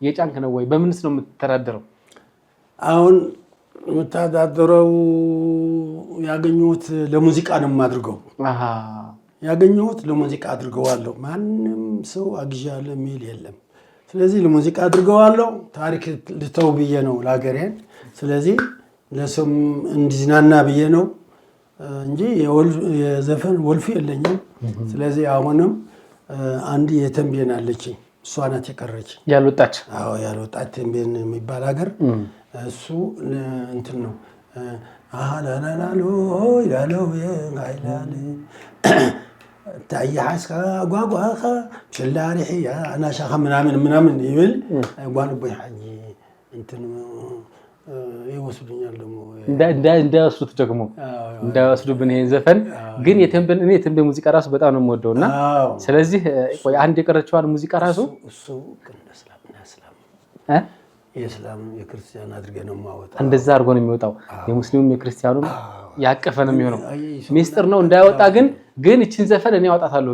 S2: እየጫንክ ነው ወይ? በምንስ ነው የምትተዳደረው?
S1: አሁን የምተዳደረው ያገኘሁት ለሙዚቃ ነው የማድርገው። ያገኘሁት ለሙዚቃ አድርገዋለሁ። ማንም ሰው አግዣለሁ የሚል የለም። ስለዚህ ለሙዚቃ አድርገዋለሁ። ታሪክ ልተው ብዬ ነው ለሀገሬን። ስለዚህ ለሰውም እንዲዝናና ብዬ ነው እንጂ የዘፈን ወልፍ የለኝም። ስለዚህ አሁንም አንድ የተንቤን አለችኝ፣ እሷ ናት የቀረች
S2: ያልወጣች።
S1: አዎ ያልወጣች ተንቤን የሚባል ሀገር እሱ እንትን ነው። አላላሎ ይላለው ይላል ታያሐስካ ጓጓኻ ችላሪሕ አናሻኻ ምናምን ይብል ጓንቦይ ሐጂ እንትን ይወስዱኛል ደግሞ
S2: እንዳይወስዱት ደግሞ እንዳይወስዱብን ይሄን ዘፈን ግን የተንቤን ሙዚቃ ራሱ በጣም ነው የምወደውና ስለዚህ ቆይ አንድ የቀረችዋን ሙዚቃ ራሱ
S1: እሱ የእስላም የክርስቲያን አድርገን ነው የማወጣው።
S2: እንደዛ አድርጎ ነው የሚወጣው። የሙስሊሙም የክርስቲያኑም ያቀፈ ነው የሚሆነው። ሚስጥር ነው እንዳይወጣ ግን እቺን ዘፈን እኔ አወጣታለሁ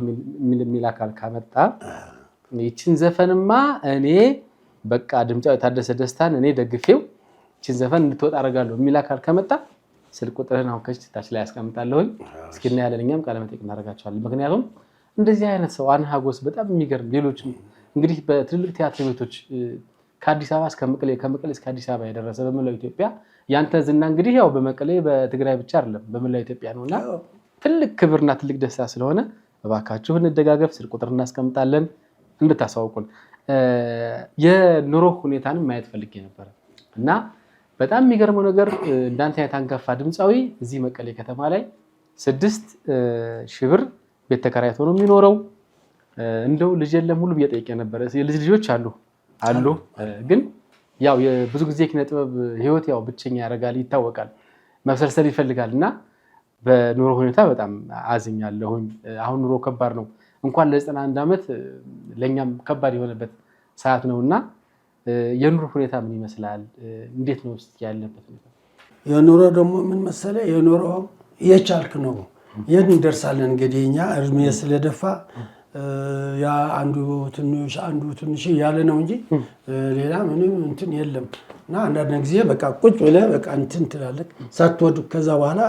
S2: የሚል አካል ካመጣ እቺን ዘፈንማ እኔ በቃ ድምጫው የታደሰ ደስታን እኔ ደግፌው እቺን ዘፈን እንድትወጣ አደርጋለሁ የሚል አካል ከመጣ ስልክ ቁጥርህን አሁን ከዚህ ታች ላይ ያስቀምጣለሁኝ። እስኪ እና ያለን እኛም ቃለ መጠይቅ እናደርጋቸዋለን። ምክንያቱም እንደዚህ አይነት ሰው አንሃጎስ በጣም የሚገርም ሌሎችም እንግዲህ በትልልቅ ቲያትር ቤቶች ከአዲስ አበባ እስከ መቀሌ ከመቀሌ እስከ አዲስ አበባ የደረሰ በመላው ኢትዮጵያ ያንተ ዝና እንግዲህ ያው በመቀሌ በትግራይ ብቻ አይደለም በመላው ኢትዮጵያ ነውና ትልቅ ክብርና ትልቅ ደስታ ስለሆነ እባካችሁ እንደጋገፍ። ስልክ ቁጥር እናስቀምጣለን እንድታሳውቁን። የኑሮ ሁኔታንም ማየት ፈልጌ ነበር እና በጣም የሚገርመው ነገር እንዳንተ አይነት አንጋፋ ድምፃዊ እዚህ መቀሌ ከተማ ላይ 6,000 ብር ቤት ተከራይቶ ነው የሚኖረው። እንደው ልጅ የለም ሁሉ እየጠየቀ ነበር። ልጆች አሉ ግን ያው የብዙ ጊዜ ኪነ ጥበብ ህይወት ያው ብቸኛ ያደርጋል፣ ይታወቃል፣ መብሰልሰል ይፈልጋል እና በኑሮ ሁኔታ በጣም አዝኛለሁኝ። አሁን ኑሮ ከባድ ነው። እንኳን ለ91 ዓመት ለኛም ከባድ የሆነበት ሰዓት ነውና የኑሮ ሁኔታ ምን ይመስላል? እንዴት ነው ውስጥ ያለበት ሁኔታ?
S1: የኑሮ ደግሞ ምን መሰለ የኑሮ የቻልክ ነው የት እንደርሳለን። እንግዲህ እኛ እድሜ ስለደፋ ያ አንዱ ትንሽ ያለ ነው እንጂ ሌላ ምንም እንትን የለም። እና አንዳንድ ጊዜ በቃ ቁጭ ብለህ በቃ እንትን ትላለህ ሳትወድ። ከዛ በኋላ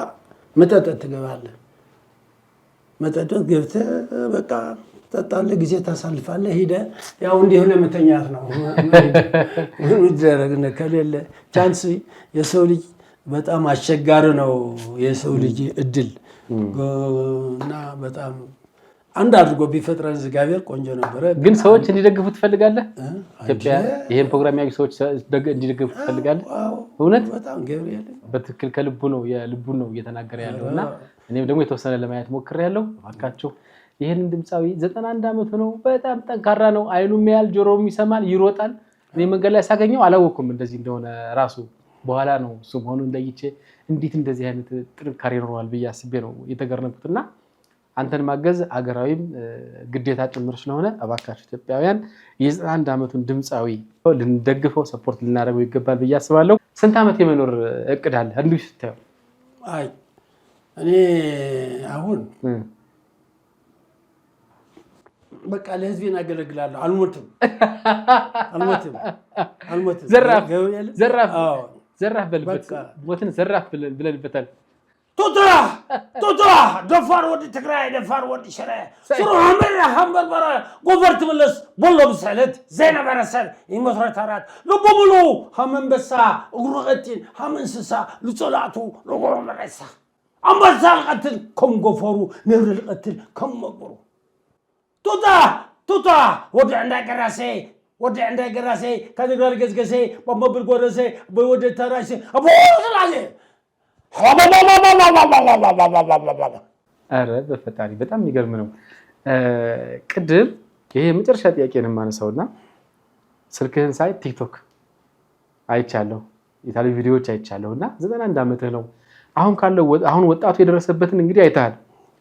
S1: መጠጠት ትገባለህ። መጠጠት ገብተህ በቃ ትጠጣለህ፣ ጊዜ ታሳልፋለህ። ሄደህ ያው እንዲህ ለመተኛት ነው ምን ይደረግ ከሌለ ቻንስ። የሰው ልጅ በጣም አስቸጋሪ ነው የሰው ልጅ እድል እና በጣም አንድ አድርጎ ቢፈጥረን እግዚአብሔር ቆንጆ ነበረ።
S2: ግን ሰዎች እንዲደግፉ ትፈልጋለህ? ኢትዮጵያ ይሄን ፕሮግራም ያዩ ሰዎች እንዲደግፉ ትፈልጋለህ? እውነት
S1: በጣም ገብርኤል
S2: በትክክል ከልቡ ነው የልቡን ነው እየተናገረ ያለውና እኔም ደግሞ የተወሰነ ለማየት ሞክሬያለሁ። እባካችሁ ይሄንን ድምፃዊ 91 ዓመቱ ነው። በጣም ጠንካራ ነው። አይኑም ያያል፣ ጆሮውም ይሰማል፣ ይሮጣል። እኔ መንገድ ላይ ሳገኘው አላወኩም እንደዚህ እንደሆነ ራሱ በኋላ ነው እሱ መሆኑን ለይቼ እንዴት እንደዚህ አይነት ጥንካሬ ይኖረዋል ብዬ አስቤ ነው የተገረምኩትና አንተን ማገዝ አገራዊም ግዴታ ጭምር ስለሆነ እባካችሁ ኢትዮጵያውያን የ91 ዓመቱን ድምፃዊ ልንደግፈው ሰፖርት ልናደርገው ይገባል ብዬ አስባለሁ። ስንት ዓመት የመኖር እቅድ አለ እንዲሁ ስታየው?
S1: አይ እኔ አሁን በቃ ለህዝቤን አገለግላለሁ አልሞትም
S2: ዘራፍ በልበት ሞትን ዘራፍ ብለንበታል
S1: ቶታ ደፋር ወዲ ትግራይ ደፋር ወዲ ሽረ ስሩ ሀምበርበረ ጎቨርት መለስ ቦሎ ብሰለት ዜና በረሰብ ይመስረታራት ለቦሙሉ ሀመንበሳ እግሩ ቀጢን ሀመንስሳ ልጾላቱ ለጎሮ መረሳ አንበሳ ልቀትል ከም ጎፈሩ ነብር ልቀትል ከም መቅሩ ቶታ ወዲ እንዳይገራሴ ከትግራይ ገዝገሴ በመብል ጎረሴ በወደ ተራሴ አቦስላሴ
S2: አረ በፈጣሪ በጣም የሚገርም ነው። ቅድም ይሄ የመጨረሻ ጥያቄ ነው የማነሳውና ስልክህን ሳይ ቲክቶክ አይቻለሁ፣ የታሪክ ቪዲዮዎች አይቻለሁና 91 ዓመትህ ነው። አሁን ወጣቱ የደረሰበትን እንግዲህ አይተሃል።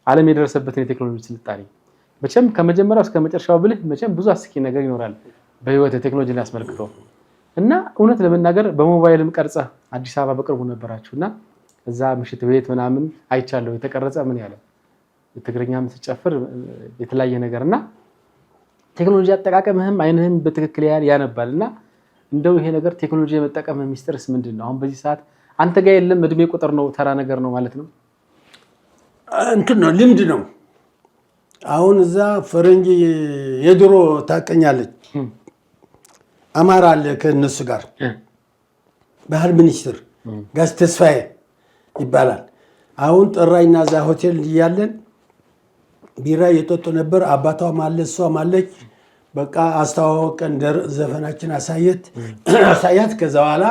S2: ዓለም የደረሰበትን የቴክኖሎጂ ስልጣኔ መቼም ከመጀመሪያው እስከ መጨረሻው ብልህ መቼም ብዙ አስቂ ነገር ይኖራል በህይወት ቴክኖሎጂን አስመልክቶ እና እውነት ለመናገር በሞባይልም ቀርጸህ አዲስ አበባ በቅርቡ ነበራችሁና እዛ ምሽት ቤት ምናምን አይቻለሁ የተቀረጸ ምን ያለ ትግርኛም ሲጨፍር የተለያየ ነገርና ቴክኖሎጂ አጠቃቀምህም አይንህም በትክክል ያነባልና እንደው ይሄ ነገር ቴክኖሎጂ የመጠቀም ሚስጥርስ ምንድነው? አሁን በዚህ ሰዓት አንተ ጋር የለም እድሜ ቁጥር ነው ተራ ነገር ነው ማለት ነው?
S1: እንትን ነው ልምድ ነው። አሁን እዛ ፈረንጅ የድሮ ታቀኛለች አማራ አለ ከነሱ ጋር ባህል ሚኒስትር ጋስ ተስፋዬ ይባላል። አሁን ጠራይና እዛ ሆቴል እያለን ቢራ እየጠጡ ነበር። አባቷም አለ እሷም አለች። በቃ አስተዋወቀን፣ ዘፈናችን አሳያት። ከዛ በኋላ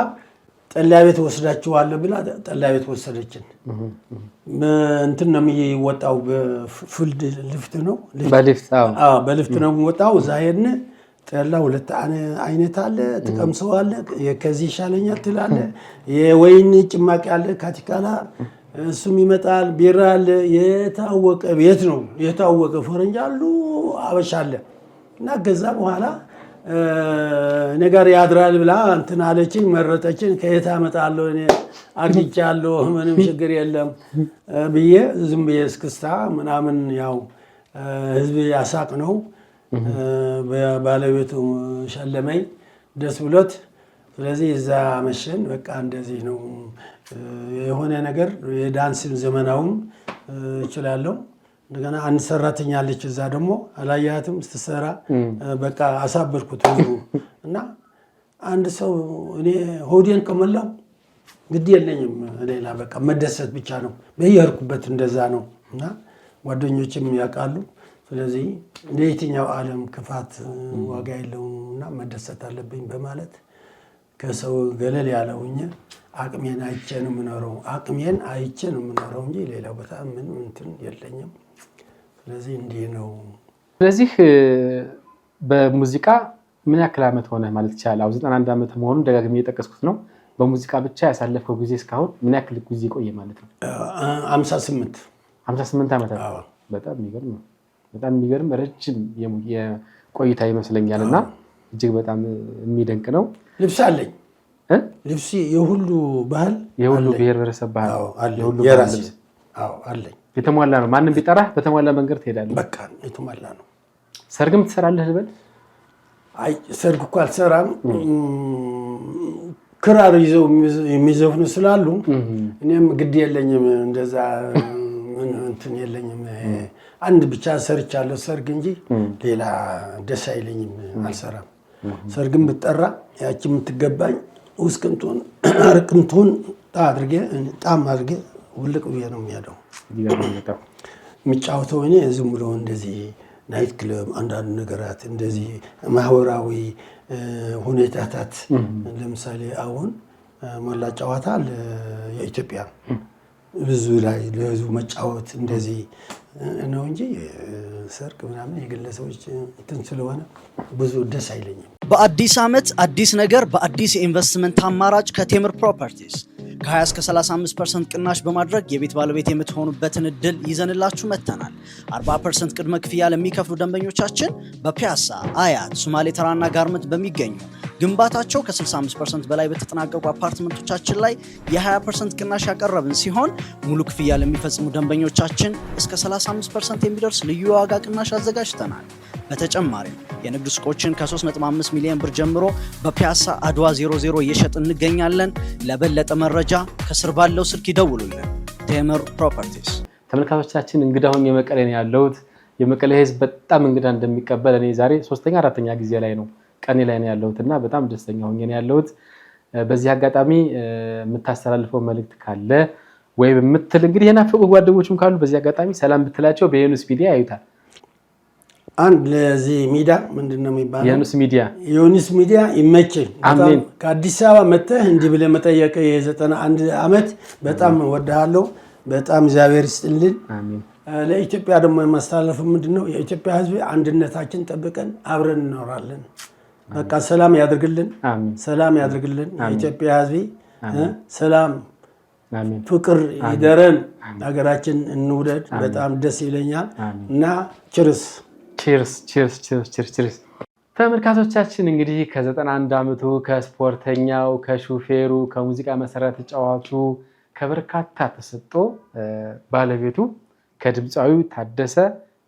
S1: ጠላ ቤት ወስዳችኋለሁ ብላ ጠላ ቤት ወሰደችን። እንትን ነው የሚወጣው በፊልድ ሊፍት ነው በሊፍት ነው የሚወጣው። እዛ ሄድን። ጠላ ሁለት አይነት አለ፣ ትቀምሰዋለህ፣ ከዚህ ይሻለኛል ትላለህ። የወይን ጭማቂ አለ ካቲካላ፣ እሱም ይመጣል። ቢራ አለ። የታወቀ ቤት ነው፣ የታወቀ ፈረንጅ አሉ፣ አበሻ አለ። እና ከዛ በኋላ ነገር ያድራል ብላ እንትን አለችኝ፣ መረጠችን። ከየት አመጣለሁ እኔ አግኝቻለሁ፣ ምንም ችግር የለም ብዬ ዝም ብዬ እስክስታ ምናምን ያው ህዝብ ያሳቅ ነው። ባለቤቱ ሸለመኝ ደስ ብሎት። ስለዚህ እዛ መሸን። በቃ እንደዚህ ነው የሆነ ነገር። የዳንስን ዘመናውን እችላለሁ። እንደገና አንድ ሰራተኛ አለች እዛ ደግሞ አላያትም ስትሰራ። በቃ አሳበርኩት ሁሉ እና አንድ ሰው እኔ ሆዴን ከሞላው ግድ የለኝም ሌላ በቃ መደሰት ብቻ ነው። በየሄድኩበት እንደዛ ነው እና ጓደኞችም ያውቃሉ። ስለዚህ ለየትኛው ዓለም ክፋት ዋጋ የለውም እና መደሰት አለብኝ በማለት ከሰው ገለል ያለውኝ አቅሜን አይቼ ነው የምኖረው። አቅሜን አይቼ ነው የምኖረው እንጂ ሌላው በጣም ምን እንትን የለኝም። ስለዚህ እንዲህ ነው። ስለዚህ
S2: በሙዚቃ ምን ያክል ዓመት ሆነ ማለት ይቻላል? አሁን 91 ዓመት መሆኑን ደጋግሜ እየጠቀስኩት ነው። በሙዚቃ ብቻ ያሳለፈው ጊዜ እስካሁን ምን ያክል ጊዜ ቆየ ማለት ነው? 58 ዓመት። በጣም የሚገርም ነው። በጣም የሚገርም ረጅም የቆይታ ይመስለኛል እና እጅግ በጣም የሚደንቅ ነው።
S1: ልብስ አለኝ። ልብስ የሁሉ ባህል
S2: የሁሉ ብሔር ብሔረሰብ ባህል
S1: የሁሉ ባህል አለኝ።
S2: የተሟላ ነው። ማንም ቢጠራህ በተሟላ መንገድ ትሄዳለህ።
S1: በቃ የተሟላ ነው።
S2: ሰርግም ትሰራለህ ልበል?
S1: አይ ሰርግ እኮ አልሰራም። ክራር ይዘው የሚዘፍኑ ስላሉ እኔም ግድ የለኝም እንደዛ እንትን የለኝም። አንድ ብቻ ሰርቻለሁ ሰርግ እንጂ ሌላ ደስ አይለኝም፣ አልሰራም። ሰርግም ብጠራ ያቺ የምትገባኝ ውስቅንቱን አርቅንቱን ጣም አድርጌ ውልቅ ብዬ ነው የሚሄደው። የሚጫወተው እኔ ዝም ብሎ እንደዚህ ናይት ክለብ አንዳንድ ነገራት እንደዚህ ማህበራዊ ሁኔታታት ለምሳሌ አሁን ሞላ ጨዋታ የኢትዮጵያ ብዙ ላይ ለህዝቡ መጫወት እንደዚህ ነው እንጂ ሰርግ ምናምን የግለሰቦች እንትን ስለሆነ ብዙ ደስ አይለኝም።
S3: በአዲስ ዓመት አዲስ ነገር በአዲስ የኢንቨስትመንት አማራጭ ከቴምር ፕሮፐርቲስ ከ20 እስከ 35% ቅናሽ በማድረግ የቤት ባለቤት የምትሆኑበትን እድል ይዘንላችሁ መጥተናል። 40% ቅድመ ክፍያ ለሚከፍሉ ደንበኞቻችን በፒያሳ፣ አያት፣ ሶማሌ ተራና ጋርመንት በሚገኙ ግንባታቸው ከ65% በላይ በተጠናቀቁ አፓርትመንቶቻችን ላይ የ20% ቅናሽ ያቀረብን ሲሆን ሙሉ ክፍያ ለሚፈጽሙ ደንበኞቻችን እስከ 35% የሚደርስ ልዩ ዋጋ ቅናሽ አዘጋጅተናል። በተጨማሪም የንግድ ሱቆችን ከ3.5 ሚሊዮን ብር ጀምሮ በፒያሳ አድዋ 00 እየሸጥ እንገኛለን። ለበለጠ መረጃ ከስር ባለው ስልክ ይደውሉልን። ቴምር ፕሮፐርቲስ።
S2: ተመልካቾቻችን እንግዳ ሆኜ መቀሌ ነው ያለሁት። የመቀሌ ህዝብ በጣም እንግዳ እንደሚቀበል እኔ ዛሬ 3ኛ ጊዜ ላይ ነው ቀኔ ላይ ነው ያለሁትና በጣም ደስተኛ ሆኜ ነው ያለሁት። በዚህ አጋጣሚ የምታስተላልፈው መልእክት ካለ ወይ በምትል እንግዲህ የናፈቁ ጓደኞችም ካሉ በዚህ አጋጣሚ ሰላም ብትላቸው በዩኒስ ሚዲያ ያዩታል።
S1: አንድ ለዚህ ሚዲያ ምንድነው የሚባለው?
S2: ዩኒስ ሚዲያ
S1: ይመችህ። በጣም ከአዲስ አበባ መጥተህ እንዲህ ብለህ መጠየቅ የ91 ዓመት በጣም ወድሃለሁ። በጣም እግዚአብሔር ይስጥልን።
S2: አሜን።
S1: ለኢትዮጵያ ደግሞ የማስተላለፍ ምንድነው የኢትዮጵያ ህዝብ አንድነታችን ጠብቀን አብረን እንኖራለን። በቃ ሰላም ያድርግልን።
S2: አሜን።
S1: ሰላም ያድርግልን። የኢትዮጵያ ህዝብ ሰላም አሜን። ፍቅር ይደረን። ሀገራችን እንውደድ። በጣም ደስ ይለኛል እና ቺርስ።
S2: ተመልካቾቻችን እንግዲህ ከ91 ዓመቱ ከስፖርተኛው፣ ከሹፌሩ፣ ከሙዚቃ መሰረት ተጫዋቹ፣ ከበርካታ ተሰጥቶ ባለቤቱ ከድምፃዊው ታደሰ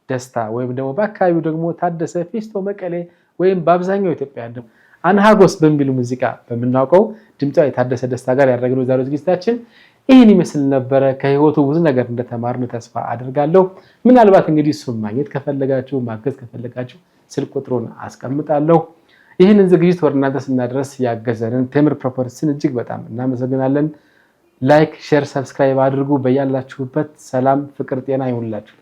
S2: ደስታ ወይም ደግሞ በአካባቢው ደግሞ ታደሰ ፊስቶ መቀሌ ወይም በአብዛኛው ኢትዮጵያ ደግሞ አናሃጎስ በሚል ሙዚቃ በምናውቀው ድምፃዊ ታደሰ ደስታ ጋር ያደረግነው ዛሬው ዝግጅታችን ይህን ይመስል ነበረ። ከህይወቱ ብዙ ነገር እንደተማርን ተስፋ አድርጋለሁ። ምናልባት እንግዲህ እሱን ማግኘት ከፈለጋችሁ ማገዝ ከፈለጋችሁ ስልክ ቁጥሩን አስቀምጣለሁ። ይህንን ዝግጅት ወደ እናንተ ስናደርስ ያገዘንን ቴምር ፕሮፐርቲስን እጅግ በጣም እናመሰግናለን። ላይክ፣ ሼር፣ ሰብስክራይብ አድርጉ። በያላችሁበት ሰላም፣ ፍቅር፣ ጤና ይሁንላችሁ።